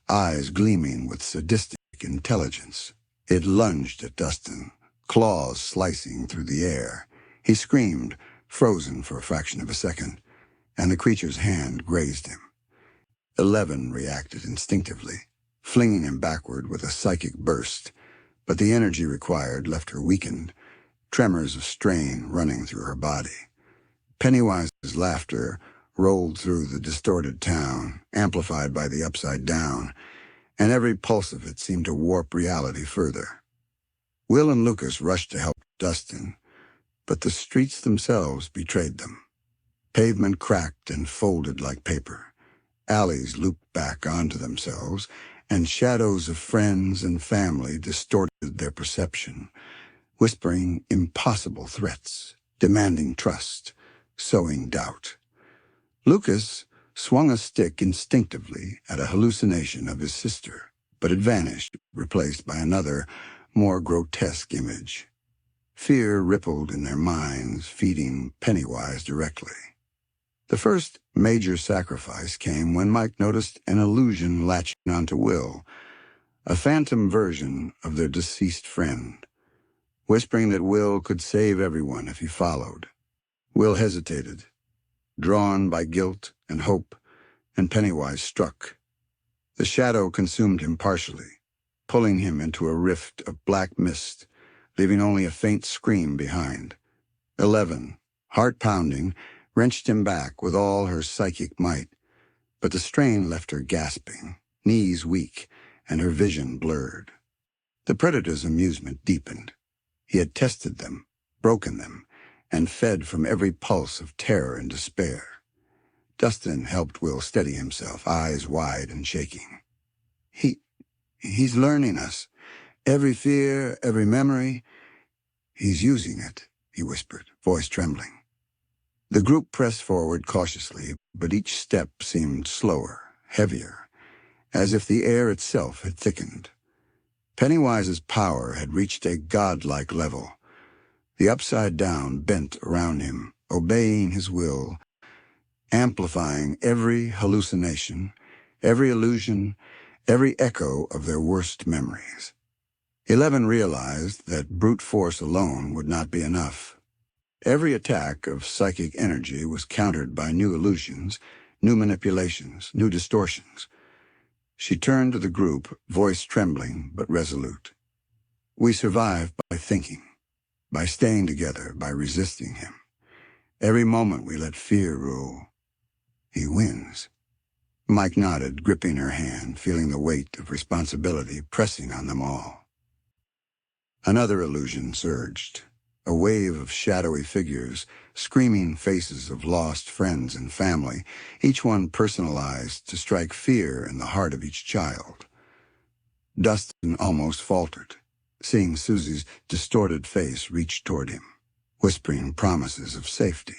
eyes gleaming with sadistic intelligence. It lunged at Dustin, claws slicing through the air. He screamed, frozen for a fraction of a second, and the creature's hand grazed him. 11 reacted instinctively, flinging him backward with a psychic burst, but the energy required left her weakened, tremors of strain running through her body. Pennywise's laughter rolled through the distorted town, amplified by the Upside Down, and every pulse of it seemed to warp reality further. Will and Lucas rushed to help Dustin, but the streets themselves betrayed them. Pavement cracked and folded like paper. Alleys looped back onto themselves, and shadows of friends and family distorted their perception, whispering impossible threats, demanding trust, sowing doubt. Lucas swung a stick instinctively at a hallucination of his sister, but it vanished, replaced by another, more grotesque image. Fear rippled in their minds, feeding Pennywise directly. The first major sacrifice came when Mike noticed an illusion latching onto Will, a phantom version of their deceased friend, whispering that Will could save everyone if he followed. Will hesitated, drawn by guilt and hope, and Pennywise struck. The shadow consumed him partially, pulling him into a rift of black mist, leaving only a faint scream behind. 11, Heart pounding, wrenched him back with all her psychic might, but the strain left her gasping, knees weak, and her vision blurred. The predator's amusement deepened. He had tested them, broken them, and fed from every pulse of terror and despair. Dustin helped Will steady himself, eyes wide and shaking. He's learning us. Every fear, every memory. He's using it, he whispered, voice trembling. The group pressed forward cautiously, but each step seemed slower, heavier, as if the air itself had thickened. Pennywise's power had reached a godlike level. The Upside Down bent around him, obeying his will, amplifying every hallucination, every illusion, every echo of their worst memories. 11 realized that brute force alone would not be enough. Every attack of psychic energy was countered by new illusions, new manipulations, new distortions. She turned to the group, voice trembling but resolute. We survive by thinking, by staying together, by resisting him. Every moment we let fear rule, he wins. Mike nodded, gripping her hand, feeling the weight of responsibility pressing on them all. Another illusion surged, a wave of shadowy figures, screaming faces of lost friends and family, each one personalized to strike fear in the heart of each child. Dustin almost faltered, seeing Susie's distorted face reach toward him, whispering promises of safety.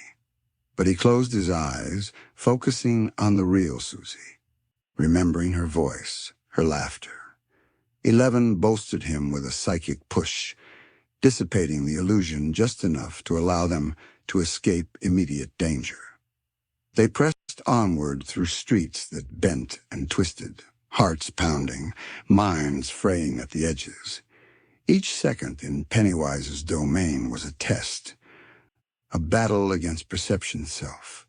But he closed his eyes, focusing on the real Susie, remembering her voice, her laughter. 11 bolstered him with a psychic push, dissipating the illusion just enough to allow them to escape immediate danger. They pressed onward through streets that bent and twisted, hearts pounding, minds fraying at the edges. Each second in Pennywise's domain was a test, a battle against perception's self.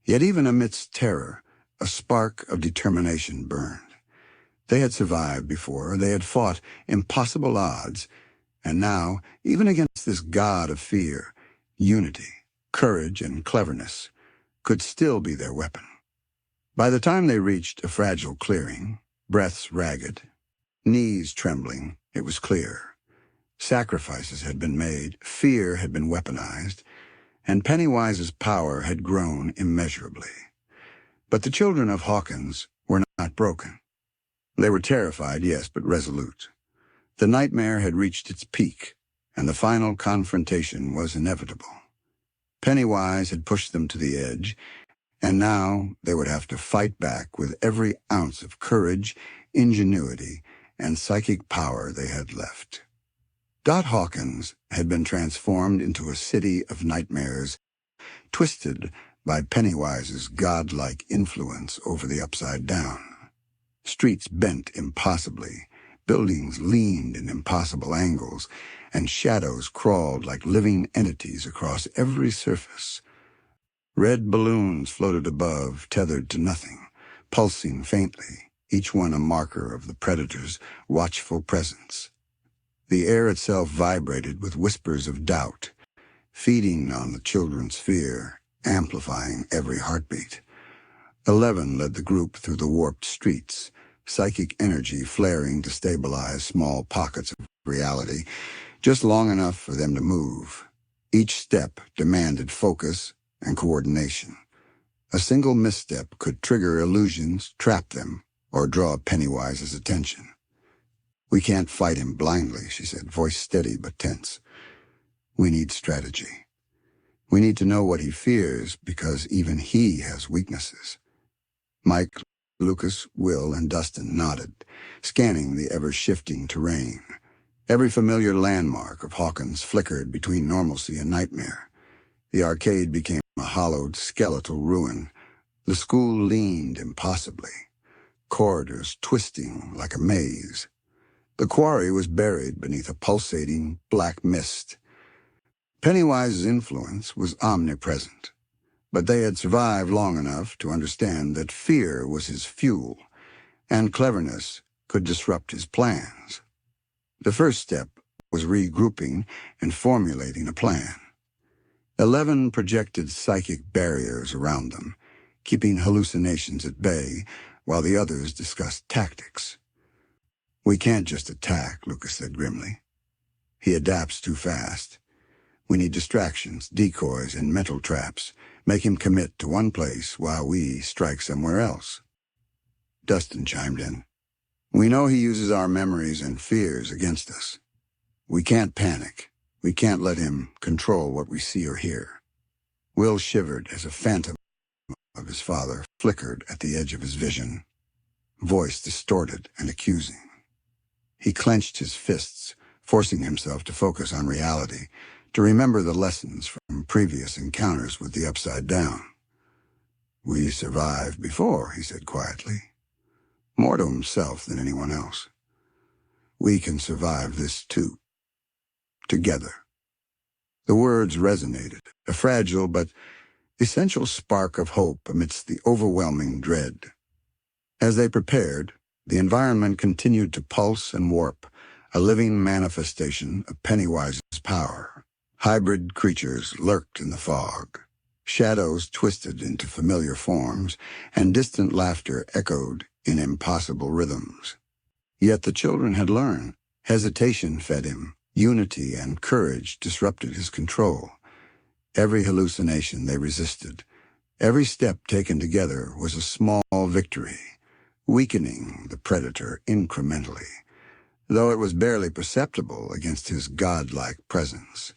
Yet even amidst terror, a spark of determination burned. They had survived before, they had fought impossible odds, and now, even against this god of fear, unity, courage, and cleverness could still be their weapon. By the time they reached a fragile clearing, breaths ragged, knees trembling, it was clear. Sacrifices had been made, fear had been weaponized, and Pennywise's power had grown immeasurably. But the children of Hawkins were not broken. They were terrified, yes, but resolute. The nightmare had reached its peak, and the final confrontation was inevitable. Pennywise had pushed them to the edge, and now they would have to fight back with every ounce of courage, ingenuity, and psychic power they had left. Hawkins had been transformed into a city of nightmares, twisted by Pennywise's godlike influence over the Upside Down. Streets bent impossibly, buildings leaned in impossible angles, and shadows crawled like living entities across every surface. Red balloons floated above, tethered to nothing, pulsing faintly, each one a marker of the predator's watchful presence. The air itself vibrated with whispers of doubt, feeding on the children's fear, amplifying every heartbeat. 11 led the group through the warped streets, psychic energy flaring to stabilize small pockets of reality, just long enough for them to move. Each step demanded focus and coordination. A single misstep could trigger illusions, trap them, or draw Pennywise's attention. We can't fight him blindly, she said, voice steady but tense. We need strategy. We need to know what he fears because even he has weaknesses. Mike, Lucas, Will, and Dustin nodded, scanning the ever-shifting terrain. Every familiar landmark of Hawkins flickered between normalcy and nightmare. The arcade became a hollowed, skeletal ruin. The school leaned impossibly, corridors twisting like a maze. The quarry was buried beneath a pulsating black mist. Pennywise's influence was omnipresent, but they had survived long enough to understand that fear was his fuel, and cleverness could disrupt his plans. The first step was regrouping and formulating a plan. 11 projected psychic barriers around them, keeping hallucinations at bay while the others discussed tactics. "We can't just attack," Lucas said grimly. "He adapts too fast. We need distractions, decoys, and mental traps. Make him commit to one place while we strike somewhere else." Dustin chimed in. "We know he uses our memories and fears against us. We can't panic. We can't let him control what we see or hear." Will shivered as a phantom of his father flickered at the edge of his vision, voice distorted and accusing. He clenched his fists, forcing himself to focus on reality, to remember the lessons from previous encounters with the Upside Down. "We survived before," he said quietly, more to himself than anyone else. "We can survive this too. Together." The words resonated, a fragile but essential spark of hope amidst the overwhelming dread. As they prepared, the environment continued to pulse and warp, a living manifestation of Pennywise's power. Hybrid creatures lurked in the fog. Shadows twisted into familiar forms, and distant laughter echoed in impossible rhythms. Yet the children had learned. Hesitation fed him. Unity and courage disrupted his control. Every hallucination they resisted. Every step taken together was a small victory, weakening the predator incrementally, though it was barely perceptible against his godlike presence.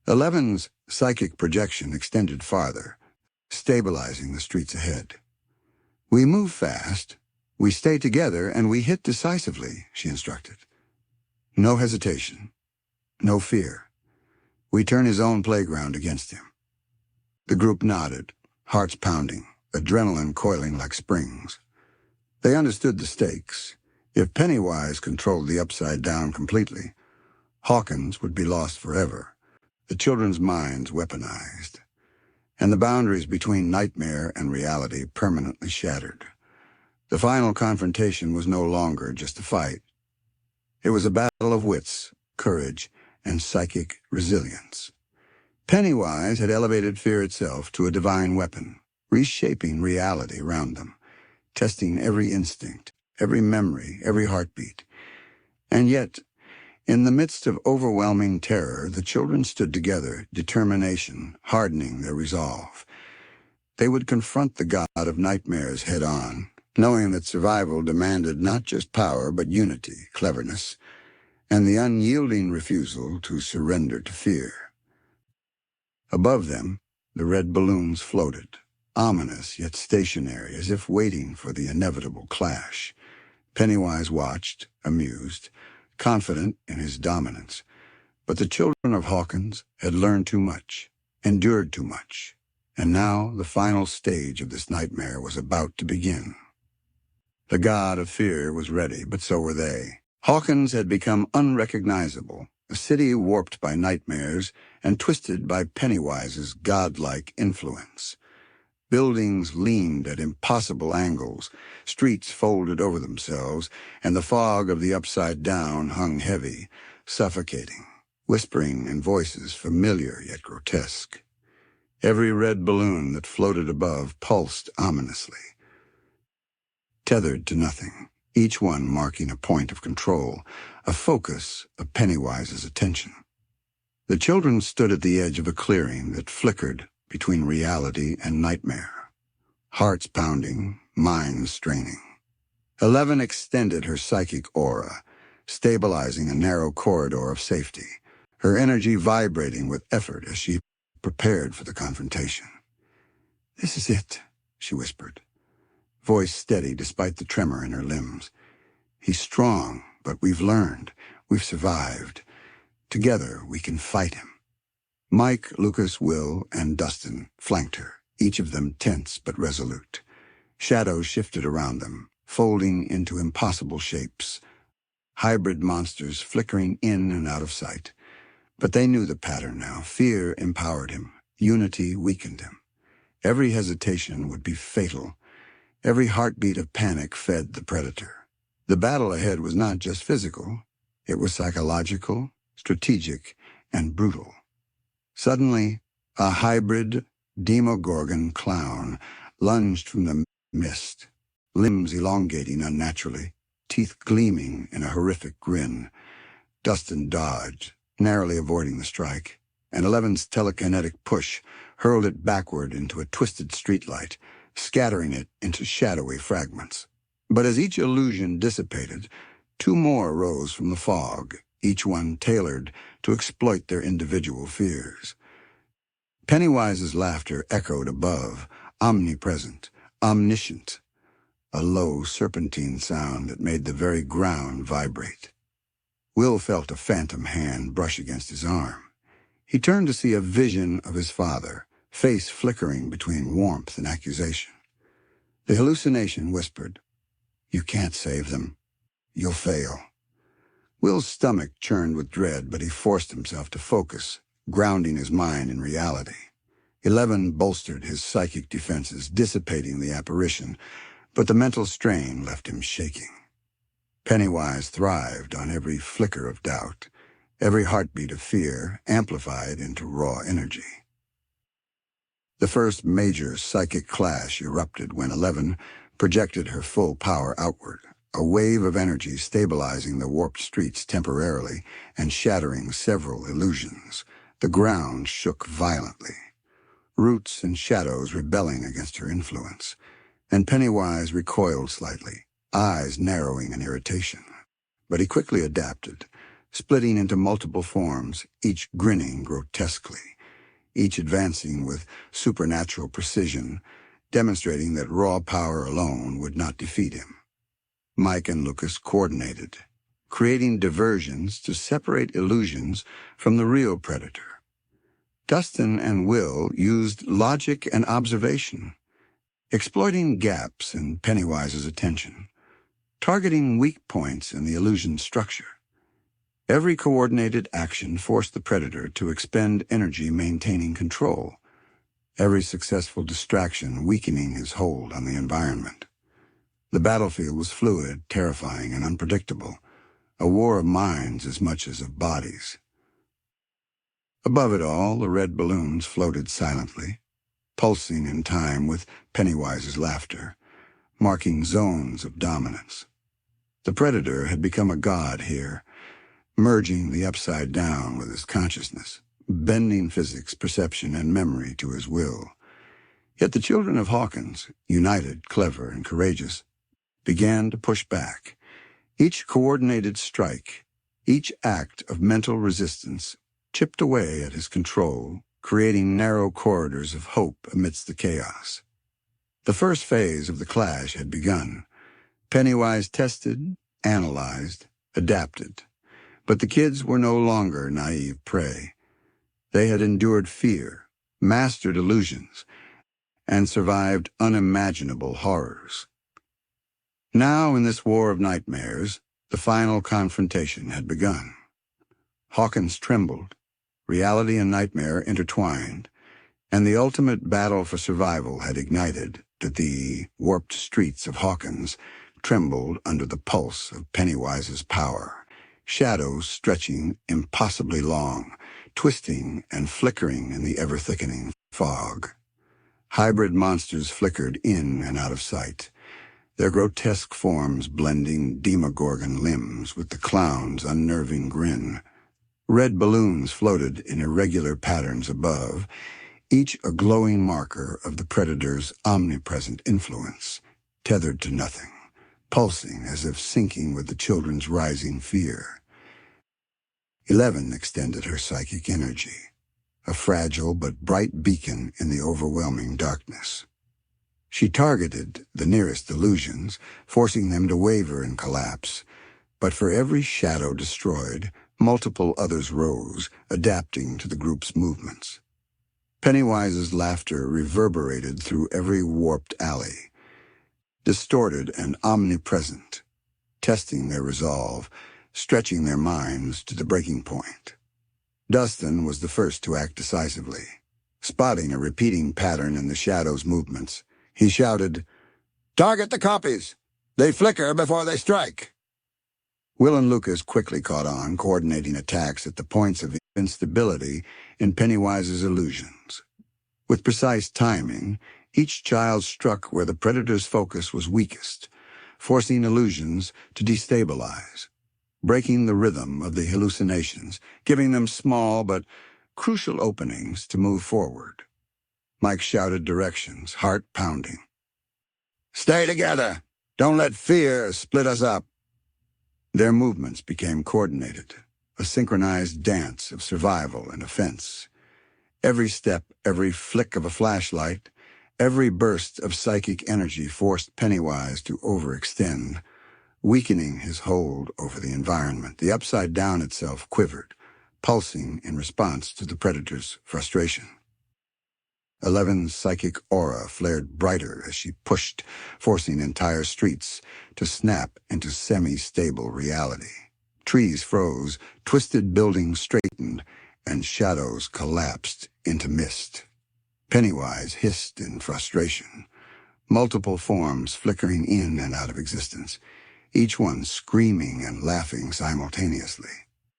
11's psychic projection extended farther, stabilizing the streets ahead. "We move fast, we stay together, and we hit decisively," she instructed. "No hesitation, no fear. We turn his own playground against him." The group nodded, hearts pounding, adrenaline coiling like springs. They understood the stakes. If Pennywise controlled the Upside Down completely, Hawkins would be lost forever, the children's minds weaponized, and the boundaries between nightmare and reality permanently shattered. The final confrontation was no longer just a fight. It was a battle of wits, courage, and psychic resilience. Pennywise had elevated fear itself to a divine weapon, reshaping reality around them, testing every instinct, every memory, every heartbeat. And yet, in the midst of overwhelming terror, the children stood together, determination hardening their resolve. They would confront the god of nightmares head-on, knowing that survival demanded not just power but unity, cleverness, and the unyielding refusal to surrender to fear. Above them, the red balloons floated, ominous yet stationary, as if waiting for the inevitable clash. Pennywise watched, amused, confident in his dominance. But the children of Hawkins had learned too much, endured too much, and now the final stage of this nightmare was about to begin. The god of fear was ready, but so were they. Hawkins had become unrecognizable, a city warped by nightmares and twisted by Pennywise's godlike influence. Buildings leaned at impossible angles, streets folded over themselves, and the fog of the Upside Down hung heavy, suffocating, whispering in voices familiar yet grotesque. Every red balloon that floated above pulsed ominously, tethered to nothing, each one marking a point of control, a focus of Pennywise's attention. The children stood at the edge of a clearing that flickered between reality and nightmare, hearts pounding, minds straining. 11 extended her psychic aura, stabilizing a narrow corridor of safety, her energy vibrating with effort as she prepared for the confrontation. "This is it," she whispered, voice steady despite the tremor in her limbs. "He's strong, but we've learned. We've survived. Together we can fight him." Mike, Lucas, Will, and Dustin flanked her, each of them tense but resolute. Shadows shifted around them, folding into impossible shapes, hybrid monsters flickering in and out of sight. But they knew the pattern now. Fear empowered him. Unity weakened him. Every hesitation would be fatal. Every heartbeat of panic fed the predator. The battle ahead was not just physical. It was psychological, strategic, and brutal. Suddenly, A hybrid Demogorgon clown lunged from the mist, limbs elongating unnaturally, teeth gleaming in a horrific grin. Dustin dodged, narrowly avoiding the strike, and Eleven's telekinetic push hurled it backward into a twisted streetlight, scattering it into shadowy fragments. But as each illusion dissipated, two more rose from the fog, each one tailored to exploit their individual fears. Pennywise's laughter echoed above, omnipresent, omniscient, a low, serpentine sound that made the very ground vibrate. Will felt a phantom hand brush against his arm. He turned to see a vision of his father, face flickering between warmth and accusation. The hallucination whispered, "You can't save them. You'll fail." Will's stomach churned with dread, but he forced himself to focus, grounding his mind in reality. 11 bolstered his psychic defenses, dissipating the apparition, but the mental strain left him shaking. Pennywise thrived on every flicker of doubt, every heartbeat of fear amplified into raw energy. The first major psychic clash erupted when 11 projected her full power outward, a wave of energy stabilizing the warped streets temporarily and shattering several illusions. The ground shook violently, roots and shadows rebelling against her influence, and Pennywise recoiled slightly, eyes narrowing in irritation. But he quickly adapted, splitting into multiple forms, each grinning grotesquely, each advancing with supernatural precision, demonstrating that raw power alone would not defeat him. Mike and Lucas coordinated, creating diversions to separate illusions from the real predator. Dustin and Will used logic and observation, exploiting gaps in Pennywise's attention, targeting weak points in the illusion structure. Every coordinated action forced the predator to expend energy maintaining control, every successful distraction weakening his hold on the environment. The battlefield was fluid, terrifying, and unpredictable, a war of minds as much as of bodies. Above it all, the red balloons floated silently, pulsing in time with Pennywise's laughter, marking zones of dominance. The predator had become a god here, merging the upside down with his consciousness, bending physics, perception, and memory to his will. Yet the children of Hawkins, united, clever, and courageous, began to push back. Each coordinated strike, each act of mental resistance chipped away at his control, creating narrow corridors of hope amidst the chaos. The first phase of the clash had begun. Pennywise tested, analyzed, adapted. But the kids were no longer naive prey. They had endured fear, mastered illusions, and survived unimaginable horrors. Now, in this war of nightmares, the final confrontation had begun. Hawkins trembled, reality and nightmare intertwined, and the ultimate battle for survival had ignited that the warped streets of Hawkins trembled under the pulse of Pennywise's power. Shadows stretching impossibly long, twisting and flickering in the ever-thickening fog. Hybrid monsters flickered in and out of sight, their grotesque forms blending Demogorgon limbs with the clown's unnerving grin. Red balloons floated in irregular patterns above, each a glowing marker of the predator's omnipresent influence, tethered to nothing, pulsing as if syncing with the children's rising fear. 11 extended her psychic energy, a fragile but bright beacon in the overwhelming darkness. She targeted the nearest illusions, forcing them to waver and collapse, but for every shadow destroyed, multiple others rose, adapting to the group's movements. Pennywise's laughter reverberated through every warped alley, distorted and omnipresent, testing their resolve, stretching their minds to the breaking point. Dustin was the first to act decisively. Spotting a repeating pattern in the shadow's movements, he shouted, "Target the copies! They flicker before they strike!" Will and Lucas quickly caught on, coordinating attacks at the points of instability in Pennywise's illusions. With precise timing, each child struck where the predator's focus was weakest, forcing illusions to destabilize, breaking the rhythm of the hallucinations, giving them small but crucial openings to move forward. Mike shouted directions, heart pounding. "Stay together! Don't let fear split us up!" Their movements became coordinated, a synchronized dance of survival and offense. Every step, every flick of a flashlight, every burst of psychic energy forced Pennywise to overextend, weakening his hold over the environment. The Upside Down itself quivered, pulsing in response to the predator's frustration. Eleven's psychic aura flared brighter as she pushed, forcing entire streets to snap into semi-stable reality. Trees froze, twisted buildings straightened, and shadows collapsed into mist. Pennywise hissed in frustration, multiple forms flickering in and out of existence, each one screaming and laughing simultaneously.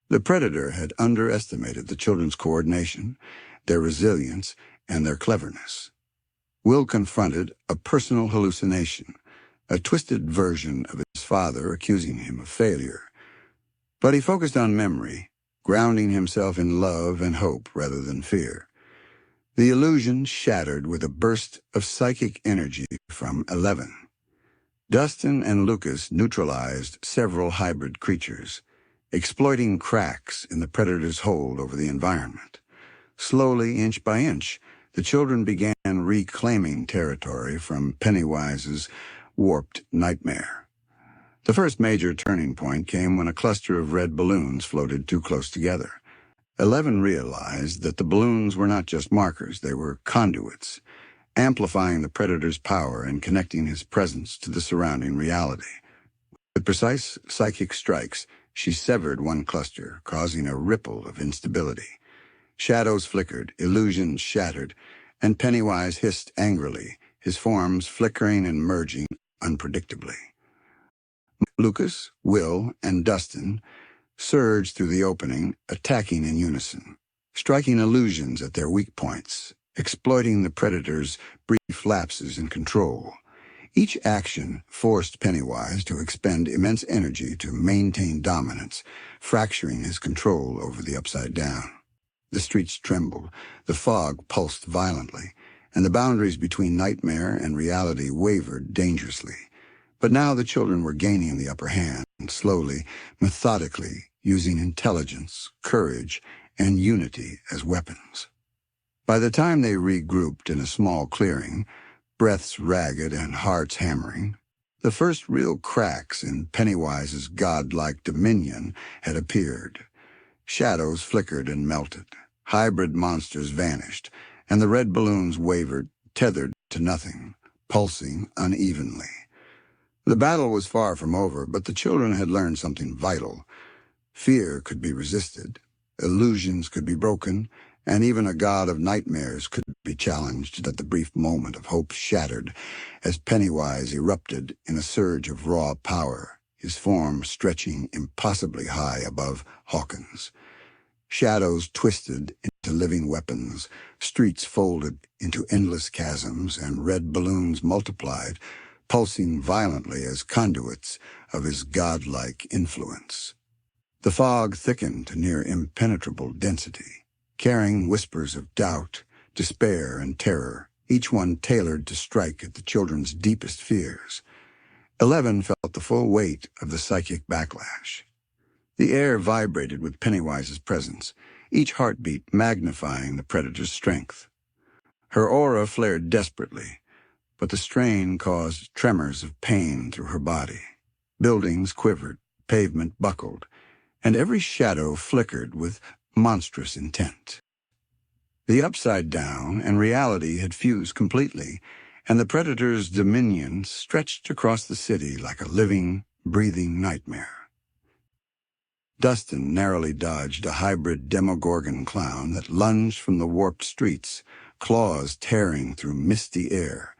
The predator had underestimated the children's coordination, their resilience, and their cleverness. Will confronted a personal hallucination, a twisted version of his father accusing him of failure. But he focused on memory, grounding himself in love and hope rather than fear. The illusion shattered with a burst of psychic energy from 11. Dustin and Lucas neutralized several hybrid creatures, exploiting cracks in the predator's hold over the environment. Slowly, inch by inch, the children began reclaiming territory from Pennywise's warped nightmare. The first major turning point came when a cluster of red balloons floated too close together. 11 realized that the balloons were not just markers, they were conduits, amplifying the predator's power and connecting his presence to the surrounding reality. With precise psychic strikes, she severed one cluster, causing a ripple of instability. Shadows flickered, illusions shattered, and Pennywise hissed angrily, his forms flickering and merging unpredictably. Lucas, Will, and Dustin surged through the opening, attacking in unison, striking illusions at their weak points, exploiting the predator's brief lapses in control. Each action forced Pennywise to expend immense energy to maintain dominance, fracturing his control over the Upside Down. The streets trembled, the fog pulsed violently, and the boundaries between nightmare and reality wavered dangerously. But now the children were gaining the upper hand, slowly, methodically, using intelligence, courage, and unity as weapons. By the time they regrouped in a small clearing, breaths ragged and hearts hammering, the first real cracks in Pennywise's godlike dominion had appeared. Shadows flickered and melted, hybrid monsters vanished, and the red balloons wavered, tethered to nothing, pulsing unevenly. The battle was far from over, but the children had learned something vital. Fear could be resisted, illusions could be broken, and even a god of nightmares could be challenged. That the brief moment of hope shattered as Pennywise erupted in a surge of raw power, his form stretching impossibly high above Hawkins. Shadows twisted into living weapons, streets folded into endless chasms, and red balloons multiplied, pulsing violently as conduits of his godlike influence. The fog thickened to near impenetrable density, carrying whispers of doubt, despair, and terror, each one tailored to strike at the children's deepest fears. 11 felt the full weight of the psychic backlash. The air vibrated with Pennywise's presence, each heartbeat magnifying the predator's strength. Her aura flared desperately, but the strain caused tremors of pain through her body. Buildings quivered, pavement buckled, and every shadow flickered with monstrous intent. The Upside Down and reality had fused completely, and the predator's dominion stretched across the city like a living, breathing nightmare. Dustin narrowly dodged a hybrid Demogorgon clown that lunged from the warped streets, claws tearing through misty air.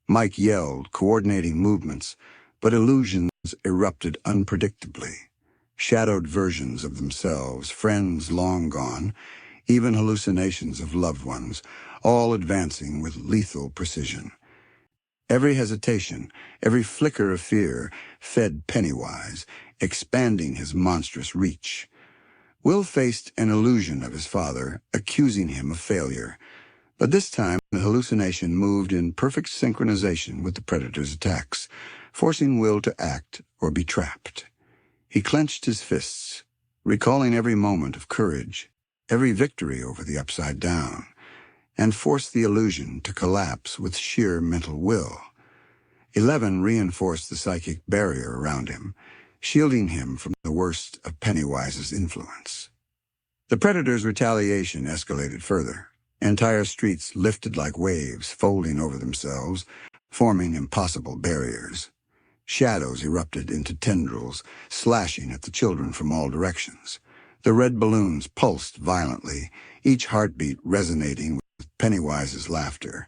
Mike yelled, coordinating movements, but illusions erupted unpredictably. Shadowed versions of themselves, friends long gone, even hallucinations of loved ones, all advancing with lethal precision. Every hesitation, every flicker of fear fed Pennywise, expanding his monstrous reach. Will faced an illusion of his father, accusing him of failure. But this time, the hallucination moved in perfect synchronization with the predator's attacks, forcing Will to act or be trapped. He clenched his fists, recalling every moment of courage, every victory over the Upside Down, and forced the illusion to collapse with sheer mental will. 11 reinforced the psychic barrier around him, shielding him from the worst of Pennywise's influence. The predator's retaliation escalated further. Entire streets lifted like waves, folding over themselves, forming impossible barriers. Shadows erupted into tendrils, slashing at the children from all directions. The red balloons pulsed violently, each heartbeat resonating with Pennywise's laughter,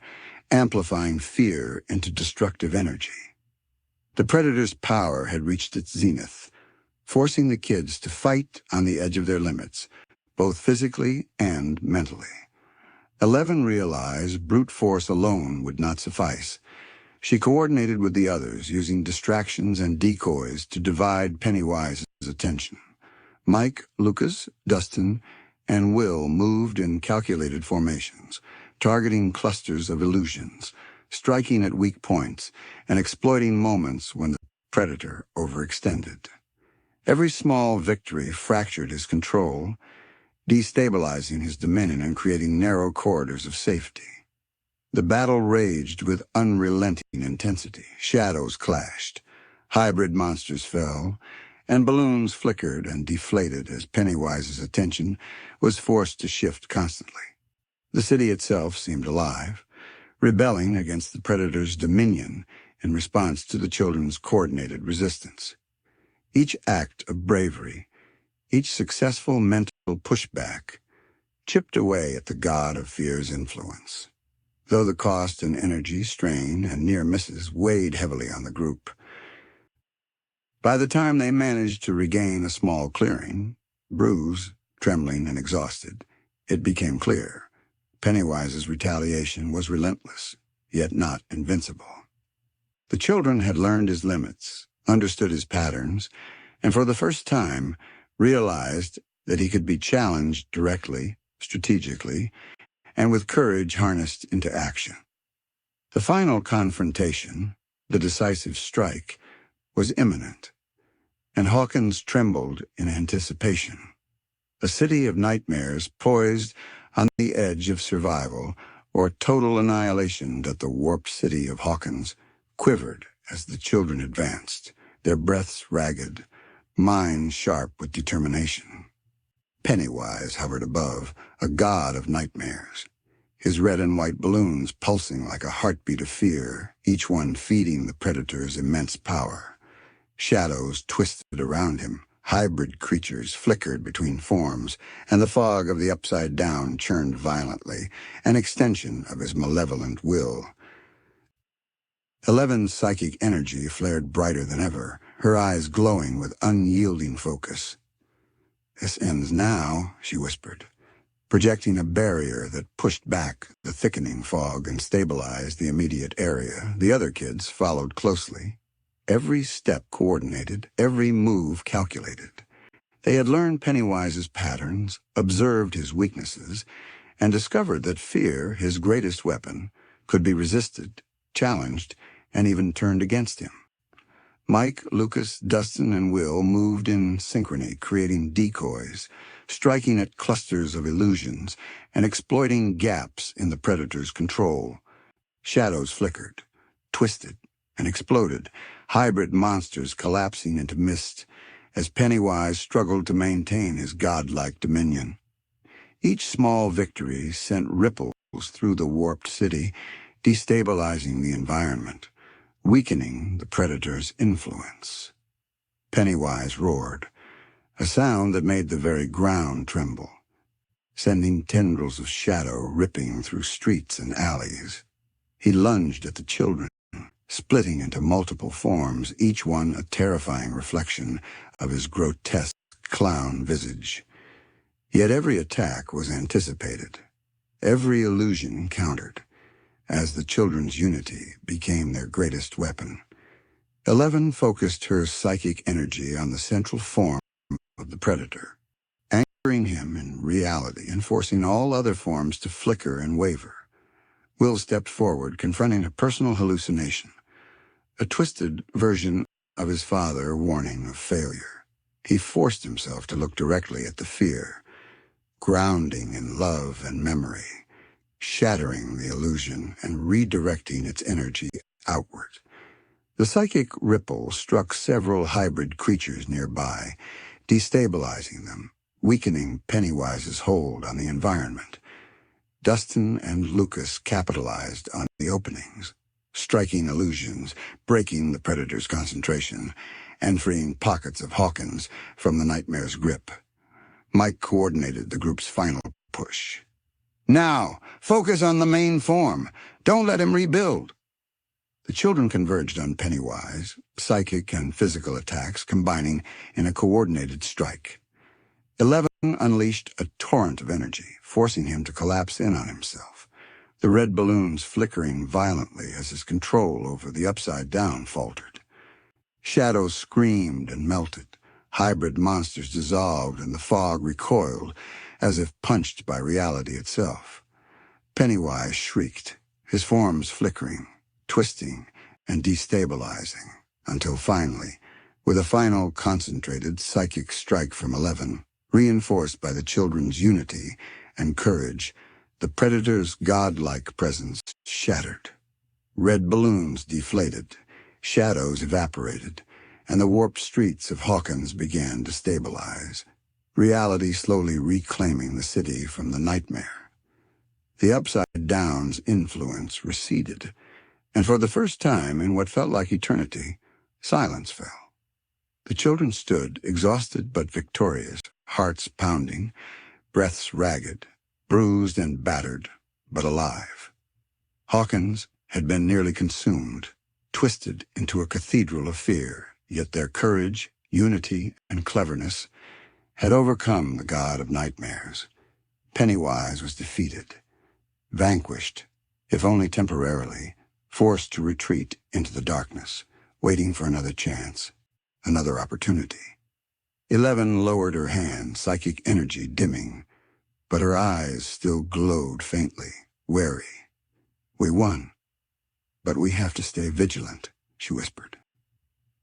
amplifying fear into destructive energy. The predator's power had reached its zenith, forcing the kids to fight on the edge of their limits, both physically and mentally. 11 realized brute force alone would not suffice. She coordinated with the others, using distractions and decoys to divide Pennywise's attention. Mike, Lucas, Dustin, and Will moved in calculated formations, targeting clusters of illusions, striking at weak points, and exploiting moments when the predator overextended. Every small victory fractured his control, destabilizing his dominion and creating narrow corridors of safety. The battle raged with unrelenting intensity. Shadows clashed, hybrid monsters fell, and balloons flickered and deflated as Pennywise's attention was forced to shift constantly. The city itself seemed alive, rebelling against the predator's dominion in response to the children's coordinated resistance. Each act of bravery, each successful mental pushback, chipped away at the god of fear's influence, though the cost in energy, strain, and near misses weighed heavily on the group. By the time they managed to regain a small clearing, bruised, trembling, and exhausted, it became clear Pennywise's retaliation was relentless, yet not invincible. The children had learned his limits, understood his patterns, and for the first time realized that he could be challenged directly, strategically, and with courage harnessed into action. The final confrontation, the decisive strike, was imminent, and Hawkins trembled in anticipation. A city of nightmares poised on the edge of survival or total annihilation that the warped city of Hawkins quivered as the children advanced, their breaths ragged, minds sharp with determination. Pennywise hovered above, a god of nightmares, his red and white balloons pulsing like a heartbeat of fear, each one feeding the predator's immense power. Shadows twisted around him, hybrid creatures flickered between forms, and the fog of the Upside Down churned violently, an extension of his malevolent will. 11's psychic energy flared brighter than ever, her eyes glowing with unyielding focus. "This ends now," she whispered, projecting a barrier that pushed back the thickening fog and stabilized the immediate area. The other kids followed closely, every step coordinated, every move calculated. They had learned Pennywise's patterns, observed his weaknesses, and discovered that fear, his greatest weapon, could be resisted, challenged, and even turned against him. Mike, Lucas, Dustin, and Will moved in synchrony, creating decoys, striking at clusters of illusions, and exploiting gaps in the predator's control. Shadows flickered, twisted, and exploded, hybrid monsters collapsing into mist as Pennywise struggled to maintain his godlike dominion. Each small victory sent ripples through the warped city, destabilizing the environment, weakening the predator's influence. Pennywise roared, a sound that made the very ground tremble, sending tendrils of shadow ripping through streets and alleys. He lunged at the children, splitting into multiple forms, each one a terrifying reflection of his grotesque clown visage. Yet every attack was anticipated. Every illusion countered, as the children's unity became their greatest weapon. 11 focused her psychic energy on the central form of the predator, anchoring him in reality and forcing all other forms to flicker and waver. Will stepped forward, confronting a personal hallucination, a twisted version of his father warning of failure. He forced himself to look directly at the fear, grounding in love and memory, shattering the illusion and redirecting its energy outward. The psychic ripple struck several hybrid creatures nearby, destabilizing them, weakening Pennywise's hold on the environment. Dustin and Lucas capitalized on the openings, striking illusions, breaking the predator's concentration, and freeing pockets of Hawkins from the nightmare's grip. Mike coordinated the group's final push. "Now, focus on the main form. Don't let him rebuild." The children converged on Pennywise, psychic and physical attacks combining in a coordinated strike. 11 unleashed a torrent of energy, forcing him to collapse in on himself, the red balloons flickering violently as his control over the Upside Down faltered. Shadows screamed and melted, hybrid monsters dissolved, and the fog recoiled, as if punched by reality itself. Pennywise shrieked, his forms flickering, twisting, and destabilizing, until finally, with a final concentrated psychic strike from 11, reinforced by the children's unity and courage, the predator's godlike presence shattered. Red balloons deflated, shadows evaporated, and the warped streets of Hawkins began to stabilize, reality slowly reclaiming the city from the nightmare. The Upside Down's influence receded, and for the first time in what felt like eternity, silence fell. The children stood, exhausted but victorious, hearts pounding, breaths ragged, bruised and battered, but alive. Hawkins had been nearly consumed, twisted into a cathedral of fear, yet their courage, unity, and cleverness had overcome the god of nightmares. Pennywise was defeated, vanquished, if only temporarily, forced to retreat into the darkness, waiting for another chance, another opportunity. 11 lowered her hand, psychic energy dimming, but her eyes still glowed faintly, wary. "We won, but we have to stay vigilant," she whispered.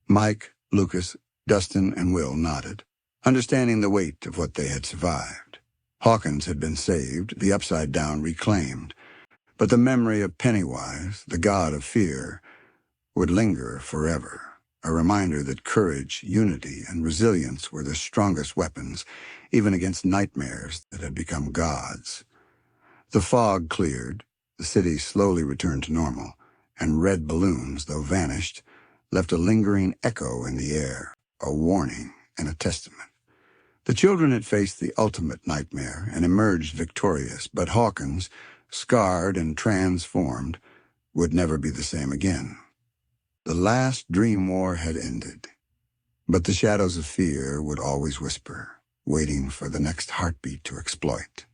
Mike, Lucas, Dustin, and Will nodded, understanding the weight of what they had survived. Hawkins had been saved, the Upside Down reclaimed, but the memory of Pennywise, the god of fear, would linger forever, a reminder that courage, unity, and resilience were the strongest weapons, even against nightmares that had become gods. The fog cleared, the city slowly returned to normal, and red balloons, though vanished, left a lingering echo in the air, a warning and a testament. The children had faced the ultimate nightmare and emerged victorious, but Hawkins, scarred and transformed, would never be the same again. The last dream war had ended, but the shadows of fear would always whisper, waiting for the next heartbeat to exploit.